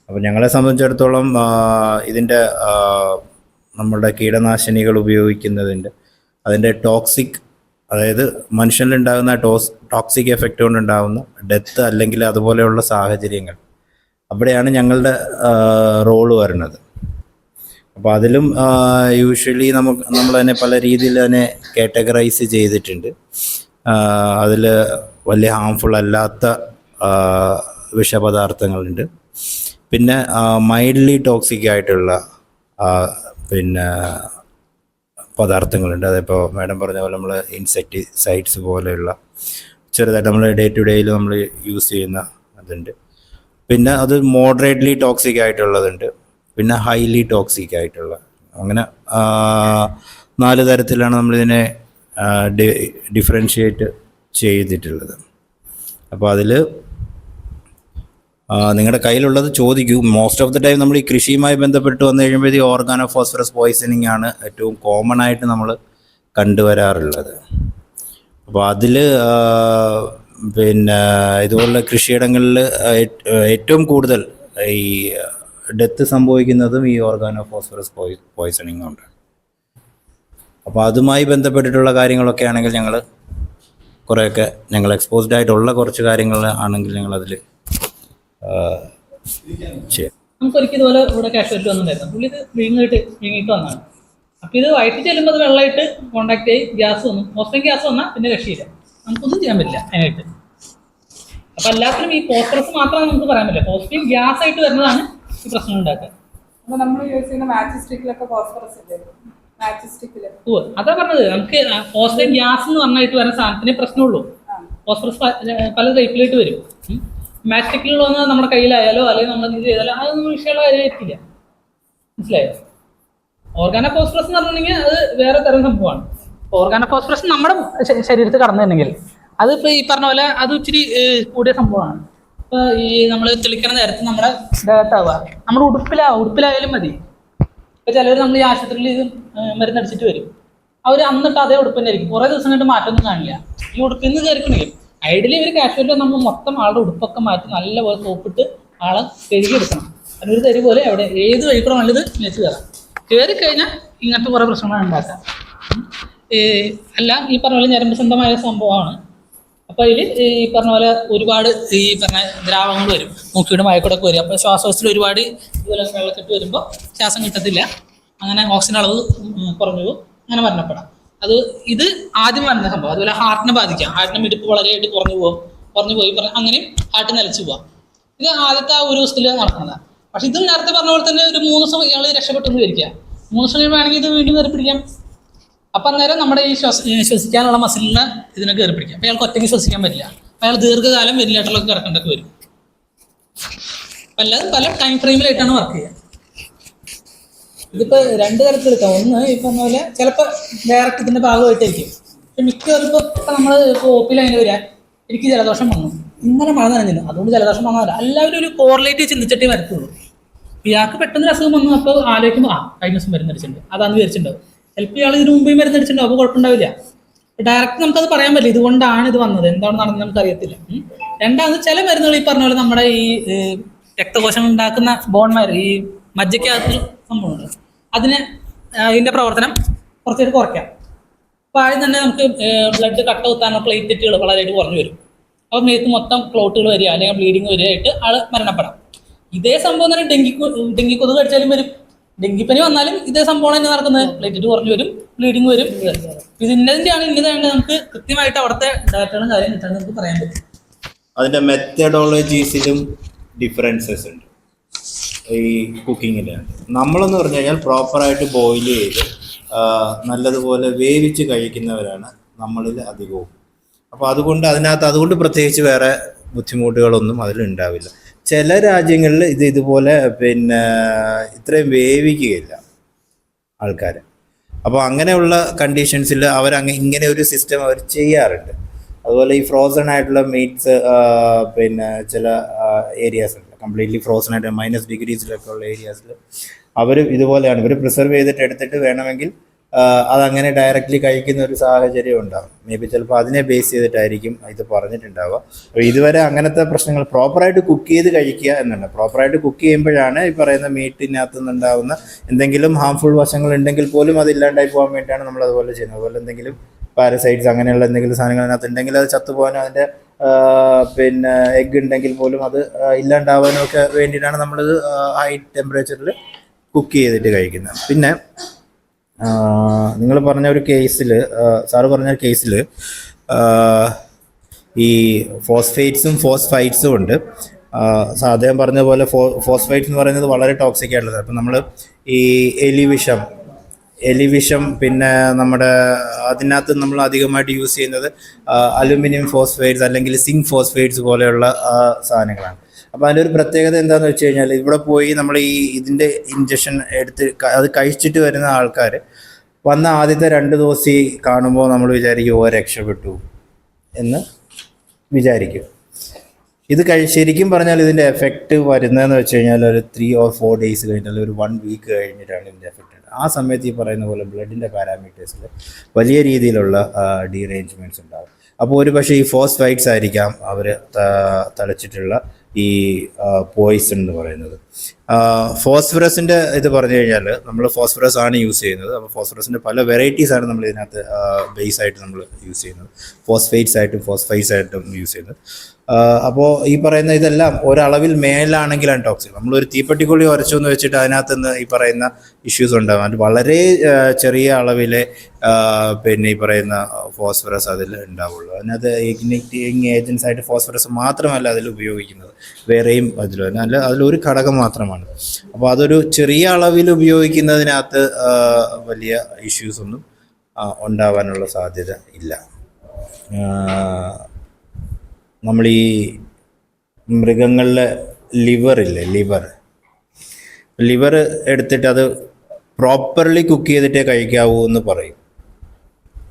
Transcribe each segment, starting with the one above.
അപ്പോൾ ഞങ്ങളെ സംബന്ധിച്ചിടത്തോളം ഇതിൻ്റെ നമ്മുടെ കീടനാശിനികൾ ഉപയോഗിക്കുന്നതിൻ്റെ അതിൻ്റെ ടോക്സിക്, അതായത് മനുഷ്യനിലുണ്ടാകുന്ന ടോക്സിക് എഫക്റ്റ് കൊണ്ടുണ്ടാകുന്ന ഡെത്ത് അല്ലെങ്കിൽ അതുപോലെയുള്ള സാഹചര്യങ്ങൾ, അവിടെയാണ് ഞങ്ങളുടെ റോള് വരുന്നത്. അപ്പോൾ അതിലും യൂഷ്വലി നമ്മൾ തന്നെ പല രീതിയിൽ തന്നെ കാറ്റഗറൈസ് ചെയ്തിട്ടുണ്ട്. അതിൽ വലിയ ഹാംഫുൾ അല്ലാത്ത വിഷപദാർത്ഥങ്ങളുണ്ട്, പിന്നെ മൈൽഡ്ലി ടോക്സിക് ആയിട്ടുള്ള പിന്നെ പദാർത്ഥങ്ങളുണ്ട്. അതിപ്പോൾ മാഡം പറഞ്ഞ പോലെ നമ്മൾ ഇൻസെക്ടിസൈഡ്സ് പോലെയുള്ള ചെറുതായിട്ട് നമ്മൾ ഡേ ടു ഡേയിൽ നമ്മൾ യൂസ് ചെയ്യുന്ന അതുണ്ട്. പിന്നെ അത് മോഡറേറ്റ്ലി ടോക്സിക് ആയിട്ടുള്ളതുണ്ട്, പിന്നെ ഹൈലി ടോക്സിക് ആയിട്ടുള്ള, അങ്ങനെ 4 തരത്തിലാണ് നമ്മളിതിനെ ഡിഫറൻഷിയേറ്റ് ചെയ്തിട്ടുള്ളത്. അപ്പോൾ അതിൽ നിങ്ങളുടെ കയ്യിലുള്ളത് ചോദിക്കൂ. മോസ്റ്റ് ഓഫ് ദ ടൈം നമ്മൾ ഈ കൃഷിയുമായി ബന്ധപ്പെട്ട് വന്നു കഴിയുമ്പോൾ ഈ ഓർഗാനോ ഫോസ്ഫറസ് പോയ്സണിങ് ആണ് ഏറ്റവും കോമൺ ആയിട്ട് നമ്മൾ കണ്ടുവരാറുള്ളത്. അപ്പോൾ അതിൽ പിന്നെ ഇതുപോലുള്ള കൃഷിയിടങ്ങളിൽ ഏറ്റവും കൂടുതൽ ഈ ഡെത്ത് സംഭവിക്കുന്നതും ഈ ഓർഗാനോ ഫോസ്ഫറസ് പോയ്സണിങ് കൊണ്ടാണ്. അപ്പോൾ അതുമായി ബന്ധപ്പെട്ടിട്ടുള്ള കാര്യങ്ങളൊക്കെ ആണെങ്കിൽ ഞങ്ങൾ കുറേയൊക്കെ ഞങ്ങൾ എക്സ്പോസ്ഡ് ആയിട്ടുള്ള കുറച്ച് കാര്യങ്ങൾ ആണെങ്കിൽ ഞങ്ങളതിൽ നമുക്കൊരിക്കൽ ഇതുപോലെ ഇവിടെ കാഷ്വാലിറ്റി വന്നിട്ടുണ്ടായിരുന്നു. പുള്ളി ഇത് വീങ്ങിയിട്ട് വന്നതാണ്. അപ്പോൾ ഇത് വയറ്റിൽ ചെല്ലുമ്പോൾ അത് വെള്ളമായിട്ട് കോണ്ടാക്ട് ചെയ്ത് ഗ്യാസ് വന്നു. മോസ്റ്റ്ലി ഗ്യാസ് വന്നാൽ പിന്നെ രക്ഷയില്ല, നമുക്കൊന്നും ചെയ്യാൻ പറ്റില്ല അതിനായിട്ട്. അപ്പം എല്ലാത്തിനും ഈ ഫോസ്ഫറസ് മാത്രമാണ് നമുക്ക് പറയാൻ പറ്റില്ല. പോസിറ്റീവ് ഗ്യാസ് ആയിട്ട് വരുന്നതാണ് ഈ പ്രശ്നം ഉണ്ടാക്കുക. അപ്പോൾ നമ്മൾ യൂസ് ചെയ്യുന്ന മാച്ച് സ്റ്റിക്കിലൊക്കെ ഫോസ്ഫറസ് ഇല്ലേ? മാച്ച് സ്റ്റിക്കിൽ അതാ പറഞ്ഞത്, നമുക്ക് പോസിറ്റീവ് ഗ്യാസ് എന്ന് പറഞ്ഞിട്ട് വരുന്ന സാധനത്തിനേ പ്രശ്നമുള്ളൂ. ഫോസ്ഫറസ് പല ടൈപ്പിലായിട്ട് വരും. മാറ്റിക്കുള്ള നമ്മുടെ കയ്യിലായാലോ അല്ലെങ്കിൽ നമ്മൾ ഇത് ചെയ്താലോ അതൊന്നും വിഷയമുള്ള കാര്യമായിരിക്കില്ല. മനസ്സിലായോ? ഓർഗാനോ ഫോസ്ഫറസ് എന്ന് പറഞ്ഞിട്ടുണ്ടെങ്കിൽ അത് വേറെ തരം സംഭവമാണ്. ഓർഗാനോ ഫോസ്ഫറസ് നമ്മുടെ ശരീരത്തിൽ കടന്നിട്ടുണ്ടെങ്കിൽ അതിപ്പോൾ ഈ പറഞ്ഞ പോലെ അത് ഇച്ചിരി കൂടിയ സംഭവമാണ്. ഇപ്പോൾ ഈ നമ്മൾ തെളിക്കണ നേരത്ത് നമ്മുടെ ദേഹത്താവുക, നമ്മുടെ ഉടുപ്പിലായാലും മതി. ഇപ്പോൾ ചിലർ നമ്മൾ ഈ ആശുപത്രിയിൽ ഇത് മരുന്നടിച്ചിട്ട് വരും, അവർ അന്നിട്ട് അതേ ഉടുപ്പ് തന്നെ ആയിരിക്കും, കുറേ ദിവസം കണ്ടിട്ട് മാറ്റമൊന്നും കാണില്ല. ഈ ഉടുപ്പിൽ നിന്ന് കയറിക്കണമെങ്കിൽ ഐഡിയലി ഒരു കാഷ്വാലിറ്റി നമ്മൾ മൊത്തം ആളുടെ ഉടുപ്പൊക്കെ മാറ്റി നല്ലപോലെ സോപ്പിട്ട് ആളെ കഴുകിയെടുക്കണം. അതൊരു തരി പോലെ അവിടെ ഏത് വഴിക്കൂടെ നല്ലത് വെച്ച് കയറിക്കഴിഞ്ഞാൽ ഇങ്ങനത്തെ കുറേ പ്രശ്നങ്ങളാണ് ഉണ്ടാക്കുക. അല്ല ഈ പറഞ്ഞ പോലെ ഞരമ്പ് സ്വന്തമായ സംഭവമാണ്. അപ്പോൾ അതിൽ ഈ പറഞ്ഞ പോലെ ഒരുപാട് ഈ പറഞ്ഞ ദ്രാവകങ്ങൾ വരും, മൂക്കിയുടെ മയക്കൂടൊക്കെ വരും. അപ്പോൾ ശ്വാസകോശത്തിൽ ഒരുപാട് ഇതുപോലെ വെള്ളക്കെട്ട് വരുമ്പോൾ ശ്വാസം കിട്ടത്തില്ല, അങ്ങനെ ഓക്സിജൻ അളവ് കുറഞ്ഞു പോകും, അങ്ങനെ മരണപ്പെടാം. ഇത് ആദ്യം വരുന്ന സംഭവം. അതുപോലെ ഹാർട്ടിനെ ബാധിക്കാം, ഹാർട്ടിൻ്റെ മിടിപ്പ് വളരെയായിട്ട് കുറഞ്ഞു പോയി അങ്ങനെയും ഹാർട്ട് നിലച്ചു പോവാം. ഇത് ആദ്യത്തെ ആ ഒരു ദിവസത്തിൽ നടക്കുന്നതാണ്. പക്ഷെ ഇതും നേരത്തെ പറഞ്ഞ പോലെ തന്നെ ഒരു 3 ദിവസം ഇയാൾ രക്ഷപ്പെട്ടെന്ന് വിചാരിക്കുക, 3 ദിവസം കഴിയുമ്പോഴാണെങ്കിൽ ഇത് വീണ്ടും കയറി പിടിക്കാം. അപ്പം അന്നേരം നമ്മുടെ ഈ ശ്വസിക്കാനുള്ള മസിലിനെ ഇതിനെ കയറി പിടിക്കാം. അപ്പോൾ അയാൾക്ക് ഒറ്റയ്ക്ക് ശ്വസിക്കാൻ പറ്റില്ല, അയാൾ ദീർഘകാലം വെന്റിലേറ്ററിലൊക്കെ കിടക്കേണ്ടൊക്കെ വരും. അല്ലാതെ പല ടൈം ഫ്രെയിമിലായിട്ടാണ് വർക്ക് ചെയ്യുക. ഇതിപ്പോൾ 2 തരത്തിലെടുക്കാം. ഒന്ന് ഈ പറഞ്ഞ പോലെ ചിലപ്പോൾ ഡയറക്റ്റ് ഇതിൻ്റെ ഭാഗമായിട്ടായിരിക്കും. പക്ഷെ മിക്കവാറും ഇപ്പോൾ നമ്മൾ ഓപ്പിൽ അതിന് വരിക, എനിക്ക് ജലദോഷം വന്നു, ഇങ്ങനെ മഴ നനഞ്ഞില്ല, അതുകൊണ്ട് ജലദോഷം വന്നതല്ല. എല്ലാവരും ഒരു കോറിലേറ്റ് ചിന്തിച്ചിട്ടേ വരത്തുള്ളൂ. ഇയാൾക്ക് പെട്ടെന്ന് അസുഖം വന്നു, അപ്പോൾ ആലോചിക്കുമ്പോൾ കഴിഞ്ഞ ദിവസം മരുന്നടിച്ചിട്ടുണ്ട്, അതാന്ന് വിചാരിച്ചിട്ടുണ്ടാവും. ചിലപ്പോൾ ഇയാൾ ഇതിന് മുമ്പേ മരുന്നടിച്ചിട്ടുണ്ടാവും, അപ്പോൾ കുഴപ്പമുണ്ടാവില്ല. ഡയറക്റ്റ് നമുക്കത് പറയാൻ പറ്റില്ല, ഇതുകൊണ്ടാണ് ഇത് വന്നത്, എന്താണ് നടന്നത് നമുക്കറിയത്തില്ല. രണ്ടാമത് ചില മരുന്നുകൾ ഈ പറഞ്ഞ പോലെ നമ്മുടെ ഈ രക്തകോശങ്ങൾ ഉണ്ടാക്കുന്ന ബോൺമാർ, ഈ മജ്ജയ്ക്കകത്ത് സംഭവമുണ്ട്, അതിൻ്റെ പ്രവർത്തനം കുറച്ചൊരു കുറയ്ക്കാം. അപ്പോൾ ആദ്യം തന്നെ നമുക്ക് ബ്ലഡ് കട്ട കുത്താനുള്ള പ്ലേറ്റ്ലെറ്റുകൾ വളരെയായിട്ട് കുറഞ്ഞു വരും. അപ്പോൾ മേത്ത് മൊത്തം ക്ലോട്ടുകൾ വരിക അല്ലെങ്കിൽ ബ്ലീഡിങ് വരികയായിട്ട് ആൾ മരണപ്പെടാം. ഇതേ സംഭവം തന്നെ ഡെങ്കി കൊതുക് കടിച്ചാലും വരും. ഡെങ്കിപ്പനി വന്നാലും ഇതേ സംഭവം തന്നെ നടക്കുന്നത്, പ്ലേറ്റ്ലെറ്റ് കുറഞ്ഞു വരും, ബ്ലീഡിങ് വരും. ഇന്നതാണ് നമുക്ക് കൃത്യമായിട്ട് അവിടുത്തെ ഡാറ്റകളും കാര്യം കിട്ടാൻ നമുക്ക് പറയാൻ പറ്റും. അതിൻ്റെ മെത്തഡോളജീസിലും ഡിഫറൻസസ് ഉണ്ട് ഈ കുക്കിങ്ങിലാണ്. നമ്മളെന്ന് പറഞ്ഞു കഴിഞ്ഞാൽ പ്രോപ്പറായിട്ട് ബോയിൽ ചെയ്ത് നല്ലതുപോലെ വേവിച്ച് കഴിക്കുന്നവരാണ് നമ്മളിൽ അധികവും. അപ്പോൾ അതുകൊണ്ട് പ്രത്യേകിച്ച് വേറെ ബുദ്ധിമുട്ടുകളൊന്നും അതിലുണ്ടാവില്ല. ചില രാജ്യങ്ങളിൽ ഇതുപോലെ പിന്നെ ഇത്രയും വേവിക്കുകയില്ല ആൾക്കാർ. അപ്പോൾ അങ്ങനെയുള്ള കണ്ടീഷൻസിൽ ഇങ്ങനെ ഒരു സിസ്റ്റം അവർ ചെയ്യാറുണ്ട്. അതുപോലെ ഈ ഫ്രോസൺ ആയിട്ടുള്ള മീറ്റ്സ് പിന്നെ ചില ഏരിയാസ് ഉണ്ട്, കംപ്ലീറ്റ്ലി ഫ്രോസൺ ആയിട്ട് -ഡിഗ്രീസിലൊക്കെ ഉള്ള ഏരിയാസിൽ അവർ ഇതുപോലെയാണ്, ഇവർ പ്രിസർവ് ചെയ്തിട്ട് എടുത്തിട്ട് വേണമെങ്കിൽ അതങ്ങനെ ഡയറക്റ്റ്ലി കഴിക്കുന്ന ഒരു സാഹചര്യം ഉണ്ടാകും. മേ ബി ചിലപ്പോൾ അതിനെ ബേസ് ചെയ്തിട്ടായിരിക്കും ഇത് പറഞ്ഞിട്ടുണ്ടാവുക. അപ്പോൾ ഇതുവരെ അങ്ങനത്തെ പ്രശ്നങ്ങൾ പ്രോപ്പറായിട്ട് കുക്ക് ചെയ്ത് കഴിക്കുക എന്നുണ്ട്. പ്രോപ്പറായിട്ട് കുക്ക് ചെയ്യുമ്പോഴാണ് ഈ പറയുന്ന മീറ്റിനകത്ത് നിന്നുണ്ടാവുന്ന എന്തെങ്കിലും ഹാംഫുൾ വശങ്ങൾ ഉണ്ടെങ്കിൽ പോലും അത് ഇല്ലാണ്ടായി പോകാൻ വേണ്ടിയിട്ടാണ് നമ്മൾ അതുപോലെ ചെയ്യുന്നത്. അതുപോലെ എന്തെങ്കിലും പാരസൈറ്റ്സ് അങ്ങനെയുള്ള എന്തെങ്കിലും സാധനങ്ങൾ അതിനകത്ത് ഉണ്ടെങ്കിൽ അത് ചത്തുപോകാനോ അതിൻ്റെ പിന്നെ എഗ്ഗ് ഉണ്ടെങ്കിൽ പോലും അത് ഇല്ലാണ്ടാവാനും ഒക്കെ വേണ്ടിയിട്ടാണ് നമ്മളിത് ഹൈ ടെമ്പറേച്ചറിൽ കുക്ക് ചെയ്തിട്ട് കഴിക്കുന്നത്. പിന്നെ നിങ്ങൾ പറഞ്ഞ ഒരു കേസിൽ, സാറ് പറഞ്ഞ കേസിൽ ഈ ഫോസ്ഫേറ്റ്സും ഫോസ്ഫൈറ്റ്സും ഉണ്ട്. അദ്ദേഹം പറഞ്ഞ പോലെ ഫോസ്ഫൈറ്റ്സ് എന്ന് പറയുന്നത് വളരെ ടോക്സിക് ആയിട്ടുള്ളത്. അപ്പം നമ്മൾ ഈ എലിവിഷം പിന്നെ നമ്മുടെ അതിനകത്ത് നമ്മൾ അധികമായിട്ട് യൂസ് ചെയ്യുന്നത് അലുമിനിയം ഫോസ്ഫേറ്റ്സ് അല്ലെങ്കിൽ സിങ്ക് ഫോസ്ഫേറ്റ്സ് പോലെയുള്ള സാധനങ്ങളാണ്. അപ്പോൾ അതിൻ്റെ ഒരു പ്രത്യേകത എന്താണെന്ന് വെച്ച് കഴിഞ്ഞാൽ ഇവിടെ പോയി നമ്മൾ ഇതിൻ്റെ ഇഞ്ചക്ഷൻ എടുത്ത് അത് കഴിച്ചിട്ട് വരുന്ന ആൾക്കാർ വന്ന ആദ്യത്തെ 2 ഡോസ് കാണുമ്പോൾ നമ്മൾ വിചാരിക്കും രക്ഷപ്പെട്ടു എന്ന് വിചാരിക്കും. ഇത് ശരിക്കും പറഞ്ഞാൽ ഇതിൻ്റെ എഫക്റ്റ് വരുന്നതെന്ന് വെച്ച് കഴിഞ്ഞാൽ ഒരു 3 or 4 days കഴിഞ്ഞാൽ ഒരു 1 week കഴിഞ്ഞിട്ടാണ് ഇതിൻ്റെ എഫക്റ്റ്. ആ സമയത്ത് ഈ പറയുന്ന പോലെ ബ്ലഡിൻ്റെ പാരാമീറ്റേഴ്സിൽ വലിയ രീതിയിലുള്ള ഡീറേഞ്ച്മെൻറ്റ്സ് ഉണ്ടാകും. അപ്പോൾ ഒരു പക്ഷേ ഈ ഫോസ്ഫൈറ്റ്സ് ആയിരിക്കാം അവർ തളിച്ചിട്ടുള്ള ഈ പോയിസൺ എന്ന് പറയുന്നത്. ഫോസ്ഫറസിൻ്റെ ഇത് പറഞ്ഞു കഴിഞ്ഞാൽ നമ്മൾ ഫോസ്ഫറസ് ആണ് യൂസ് ചെയ്യുന്നത്. അപ്പോൾ ഫോസ്ഫറസിൻ്റെ പല വെറൈറ്റീസാണ് നമ്മൾ ഇതിനകത്ത് ബേസ് ആയിട്ട് നമ്മൾ യൂസ് ചെയ്യുന്നത്. ഫോസ്ഫേറ്റ്സ് ആയിട്ടും ഫോസ്ഫൈറ്റ്സ് ആയിട്ടും യൂസ് ചെയ്യുന്നത്. അപ്പോൾ ഈ പറയുന്ന ഇതെല്ലാം ഒരളവിൽ മേലാണെങ്കിലാണ് ടോക്സിക്. നമ്മളൊരു തീപ്പെട്ടിക്കുള്ളി ഉരച്ചു എന്ന് വെച്ചിട്ട് അതിനകത്ത് നിന്ന് ഈ പറയുന്ന ഇഷ്യൂസ് ഉണ്ടാകും. അത് വളരെ ചെറിയ അളവിലെ പിന്നെ ഈ പറയുന്ന ഫോസ്ഫറസ് അതിൽ ഉണ്ടാവുള്ളൂ. അതിനകത്ത് ഇഗ്നിറ്റിങ് ഏജൻസ് ആയിട്ട് ഫോസ്ഫറസ് മാത്രമല്ല അതിൽ ഉപയോഗിക്കുന്നത്, വേറെയും അതിലൊരു ഘടകം മാത്രമാണ്. അപ്പോൾ അതൊരു ചെറിയ അളവിൽ ഉപയോഗിക്കുന്നതിനകത്ത് വലിയ ഇഷ്യൂസ് ഒന്നും ഉണ്ടാവാനുള്ള സാധ്യത ഇല്ല. നമ്മൾ ഈ മൃഗങ്ങളിലെ ലിവർ എടുത്തിട്ട് അത് പ്രോപ്പർലി കുക്ക് ചെയ്തിട്ടേ കഴിക്കാവൂ എന്ന് പറയും.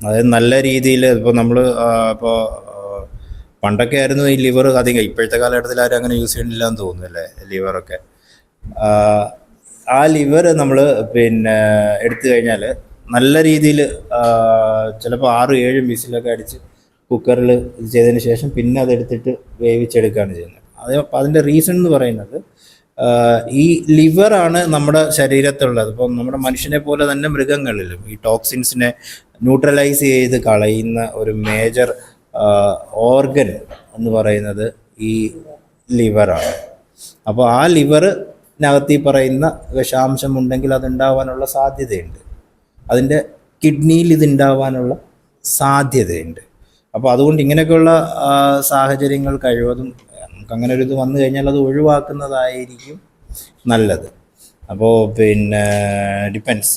അതായത് നല്ല രീതിയിൽ ഇപ്പോൾ നമ്മൾ ഇപ്പോൾ പണ്ടൊക്കെ ആയിരുന്നു ഈ ലിവർ അധികം, ഇപ്പോഴത്തെ കാലഘട്ടത്തിൽ ആരും അങ്ങനെ യൂസ് ചെയ്യണില്ല എന്ന് തോന്നുന്നല്ലേ ലിവറൊക്കെ. ആ ലിവർ നമ്മൾ പിന്നെ എടുത്തു കഴിഞ്ഞാൽ നല്ല രീതിയിൽ ചിലപ്പോൾ 6-7 വിസിലൊക്കെ അടിച്ച് കുക്കറിൽ ഇത് ചെയ്തതിന് ശേഷം പിന്നെ അതെടുത്തിട്ട് വേവിച്ചെടുക്കുകയാണ് ചെയ്യുന്നത്. അപ്പോൾ അതിൻ്റെ റീസൺ എന്ന് പറയുന്നത് ഈ ലിവറാണ് നമ്മുടെ ശരീരത്തുള്ളത്. ഇപ്പം നമ്മുടെ മനുഷ്യനെ പോലെ തന്നെ മൃഗങ്ങളിലും ഈ ടോക്സിൻസിനെ ന്യൂട്രലൈസ് ചെയ്ത് കളയുന്ന ഒരു മേജർ ഓർഗൻ എന്ന് പറയുന്നത് ഈ ലിവറാണ്. അപ്പോൾ ആ ലിവറിനകത്ത് ഈ പറയുന്ന വിഷാംശം ഉണ്ടെങ്കിൽ അതുണ്ടാവാനുള്ള സാധ്യതയുണ്ട്. അതിൻ്റെ കിഡ്നിയിൽ ഇതുണ്ടാവാനുള്ള സാധ്യതയുണ്ട്. അപ്പോൾ അതുകൊണ്ട് ഇങ്ങനെയൊക്കെയുള്ള സാഹചര്യങ്ങൾ കഴിവതും നമുക്ക് അങ്ങനെ ഒരു ഇത് വന്നു കഴിഞ്ഞാൽ അത് ഒഴിവാക്കുന്നതായിരിക്കും നല്ലത്. അപ്പോൾ പിന്നെ ഡിപ്പെൻസ്,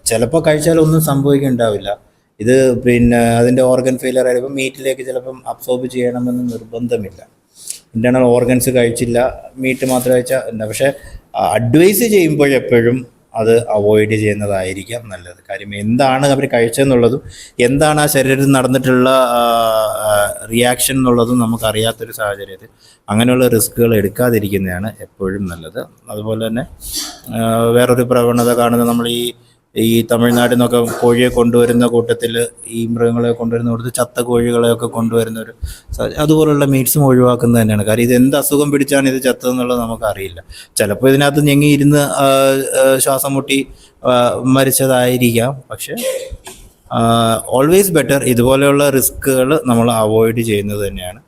ചിലപ്പോൾ കഴിച്ചാൽ ഒന്നും സംഭവിക്കുന്നുണ്ടാവില്ല. ഇത് പിന്നെ അതിൻ്റെ ഓർഗൻ ഫെയിലിയർ ആയിരിക്കും. മീറ്റിലേക്ക് ചിലപ്പം അബ്സോർബ് ചെയ്യണമെന്ന് നിർബന്ധമില്ല. ഇൻറ്റേർണൽ ഓർഗൻസ് കഴിച്ചില്ല, മീറ്റ് മാത്രം കഴിച്ചാൽ എന്താ. പക്ഷേ അഡ്വൈസ് ചെയ്യുമ്പോഴെപ്പോഴും അത് അവോയ്ഡ് ചെയ്യുന്നതായിരിക്കാം നല്ലത്. കാര്യം എന്താണ് അവർ കഴിച്ചതെന്നുള്ളതും എന്താണ് ആ ശരീരത്തിൽ നടന്നിട്ടുള്ള റിയാക്ഷൻ എന്നുള്ളതും നമുക്കറിയാത്തൊരു സാഹചര്യത്തിൽ അങ്ങനെയുള്ള റിസ്ക്കുകൾ എടുക്കാതിരിക്കുന്നതാണ് എപ്പോഴും നല്ലത്. അതുപോലെ തന്നെ വേറൊരു പ്രവണത കാണുന്നത്, നമ്മൾ ഈ തമിഴ്നാട്ടിൽ നിന്നൊക്കെ കോഴിയെ കൊണ്ടുവരുന്ന കൂട്ടത്തിൽ ഈ മൃഗങ്ങളെ കൊണ്ടുവരുന്ന കൂട്ടത്തിൽ ചത്ത കോഴികളെയൊക്കെ കൊണ്ടുവരുന്ന ഒരു അതുപോലുള്ള മീറ്റ്സും ഒഴിവാക്കുന്നത് തന്നെയാണ്. കാര്യം ഇത് എന്ത് അസുഖം പിടിച്ചാണ് ഇത് ചത്തതെന്നുള്ളത് നമുക്കറിയില്ല. ചിലപ്പോൾ ഇതിനകത്ത് ഞെങ്ങി ഇരുന്ന് ശ്വാസം മുട്ടി മരിച്ചതായിരിക്കാം. പക്ഷെ ഓൾവേസ് ബെറ്റർ ഇതുപോലെയുള്ള റിസ്ക്കുകൾ നമ്മൾ അവോയ്ഡ് ചെയ്യുന്നത് തന്നെയാണ്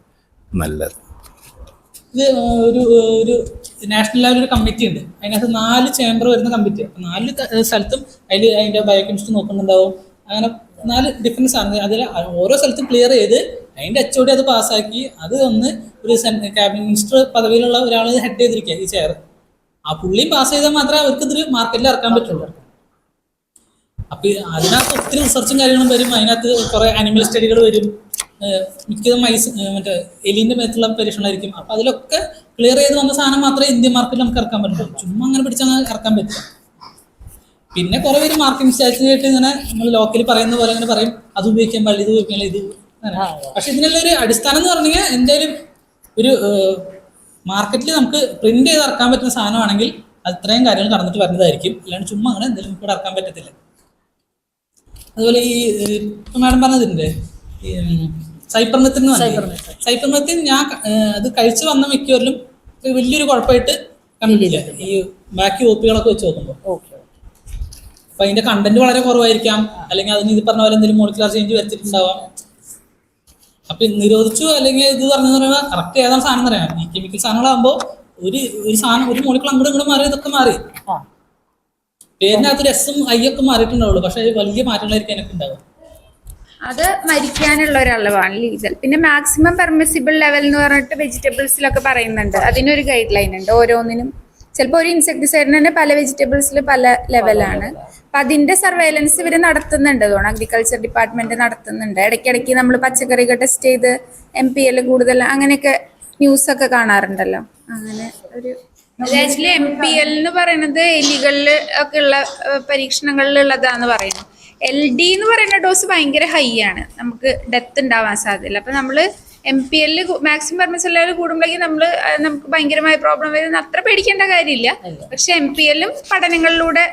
നല്ലത്. ഇത് ഒരു നാഷണൽ ലെവൽ ഒരു കമ്മിറ്റി ഉണ്ട്. അതിനകത്ത് 4 ചേംബർ വരുന്ന കമ്മിറ്റി. 4 സ്ഥലത്തും അതിൻ്റെ ബയോകെമിസ്ട്രി നോക്കുന്നുണ്ടാവും. അങ്ങനെ 4 ഡിഫറൻസ് ആണ്. അതിൽ ഓരോ സ്ഥലത്തും ക്ലിയർ ചെയ്ത് അതിൻ്റെ HOD അത് പാസ്സാക്കി അത് ഒന്ന് ഒരു ക്യാബിനറ്റ് മിനിസ്റ്റർ പദവിയിലുള്ള ഒരാൾ ഹെഡ് ചെയ്തിരിക്കുക ഈ ചെയർ. ആ പുള്ളിയും പാസ് ചെയ്താൽ മാത്രമേ അവർക്ക് ഇതിൽ മാർക്കറ്റിൽ ഇറക്കാൻ പറ്റുള്ളൂ. അപ്പം അതിനകത്ത് ഒത്തിരി റിസർച്ചും കാര്യങ്ങളും വരും. അതിനകത്ത് കുറേ അനിമൽ സ്റ്റഡികൾ വരും. മിക്കതും മറ്റേ എലിൻ്റെ മേത്തുള്ള പരീക്ഷണമായിരിക്കും. അപ്പം അതിലൊക്കെ ക്ലിയർ ചെയ്ത് വന്ന സാധനം മാത്രമേ ഇന്ത്യൻ മാർക്കറ്റിൽ നമുക്ക് ഇറക്കാൻ പറ്റുള്ളൂ. ചുമ്മാ അങ്ങനെ പിടിച്ചാൽ ഇറക്കാൻ പറ്റില്ല. പിന്നെ കുറേ പേര് മാർക്കറ്റിംഗ് സ്ട്രാറ്റജിയായിട്ട് ഇങ്ങനെ നമ്മൾ ലോക്കലി പറയുന്ന പോലെ ഇങ്ങനെ പറയും, അത് ഉപയോഗിക്കാൻ പാടില്ല, ഇത് ഉപയോഗിക്കാൻ ഇത്. പക്ഷെ ഇതിനുള്ള ഒരു അടിസ്ഥാനം എന്ന് പറഞ്ഞു കഴിഞ്ഞാൽ എന്തായാലും ഒരു മാർക്കറ്റിൽ നമുക്ക് പ്രിന്റ് ചെയ്ത് ഇറക്കാൻ പറ്റുന്ന സാധനമാണെങ്കിൽ അത്രയും കാര്യങ്ങൾ കടന്നിട്ട് വരുന്നതായിരിക്കും. അല്ലാണ്ട് ചുമ്മാ അങ്ങനെ എന്തെങ്കിലും ഇവിടെ ഇറക്കാൻ പറ്റത്തില്ല. അതുപോലെ ഈ മാഡം പറഞ്ഞതില്ലേ ഈ സൈപ്പർമെത്തിൻ സൈപ്പർമെത്തിൻ ഞാൻ അത് കഴിച്ചു വന്ന മിക്കവരിലും വലിയൊരു കുഴപ്പമായിട്ട് കണ്ടിട്ടില്ല ഈ ബാക്കി ഒപ്പികളൊക്കെ വെച്ച് നോക്കുമ്പോൾ. അപ്പൊ അതിന്റെ കണ്ടന്റ് വളരെ കുറവായിരിക്കാം, അല്ലെങ്കിൽ അതിന് ഇത് പറഞ്ഞ പോലെ എന്തെങ്കിലും മോളിക്കുലർ ചേഞ്ച് വരുത്തിയിട്ടുണ്ടാവാം. അപ്പൊ നിരോധിച്ചു അല്ലെങ്കിൽ ഇത് പറഞ്ഞെന്ന് പറയുമ്പോൾ കറക്റ്റ് ഏതാണ് സാധനം പറയാം. ഈ കെമിക്കൽ സാധനങ്ങളാകുമ്പോൾ ഒരു സാധനം ഒരു മോളിക്കുൾ അങ്ങോട്ട് ഇങ്ങോട്ട് മാറി ഇതൊക്കെ മാറി പേരിനകത്ത് എസും ഐ ഒക്കെ മാറിയിട്ടുണ്ടാവുള്ളൂ, പക്ഷെ വലിയ മാറ്റങ്ങളായിരിക്കും എനിക്ക് ഉണ്ടാവുക. അത് മരിക്കാനുള്ള ഒരു അളവാണ് ലീഗൽ. പിന്നെ മാക്സിമം പെർമിസിബിൾ ലെവൽ എന്ന് പറഞ്ഞിട്ട് വെജിറ്റബിൾസിലൊക്കെ പറയുന്നുണ്ട്. അതിനൊരു ഗൈഡ് ലൈൻ ഉണ്ട് ഓരോന്നിനും. ചിലപ്പോൾ ഒരു ഇൻസെക്ടിസൈഡിന് തന്നെ പല വെജിറ്റബിൾസിൽ പല ലെവലാണ്. അപ്പം അതിന്റെ സർവൈലൻസ് ഇവർ നടത്തുന്നുണ്ട് തോന്നുന്നു, അഗ്രികൾച്ചർ ഡിപ്പാർട്ട്മെന്റ് നടത്തുന്നുണ്ട്. ഇടയ്ക്കിടയ്ക്ക് നമ്മൾ പച്ചക്കറികൾ ടെസ്റ്റ് ചെയ്ത് MPL കൂടുതൽ അങ്ങനെയൊക്കെ ന്യൂസൊക്കെ കാണാറുണ്ടല്ലോ. അങ്ങനെ ഒരു ആക്ച്വലി MPL എന്ന് പറയുന്നത് എലികളിൽ ഒക്കെ ഉള്ള പരീക്ഷണങ്ങളിലുള്ളതാന്ന് പറയുന്നു. LD എന്ന് പറയുന്ന ഡോസ് ഭയങ്കര ഹൈ ആണ്, നമുക്ക് ഡെത്ത് ഉണ്ടാവാൻ സാധ്യതയില്ല. അപ്പം നമ്മൾ MPL മാക്സിമം പെർമിസിബിൾ ലെവൽ കൂടുമ്പോഴേക്കും നമുക്ക് ഭയങ്കരമായ പ്രോബ്ലം വരുന്ന അത്ര പേടിക്കേണ്ട കാര്യമില്ല. പക്ഷെ MPL പഠനങ്ങളിലൂടെ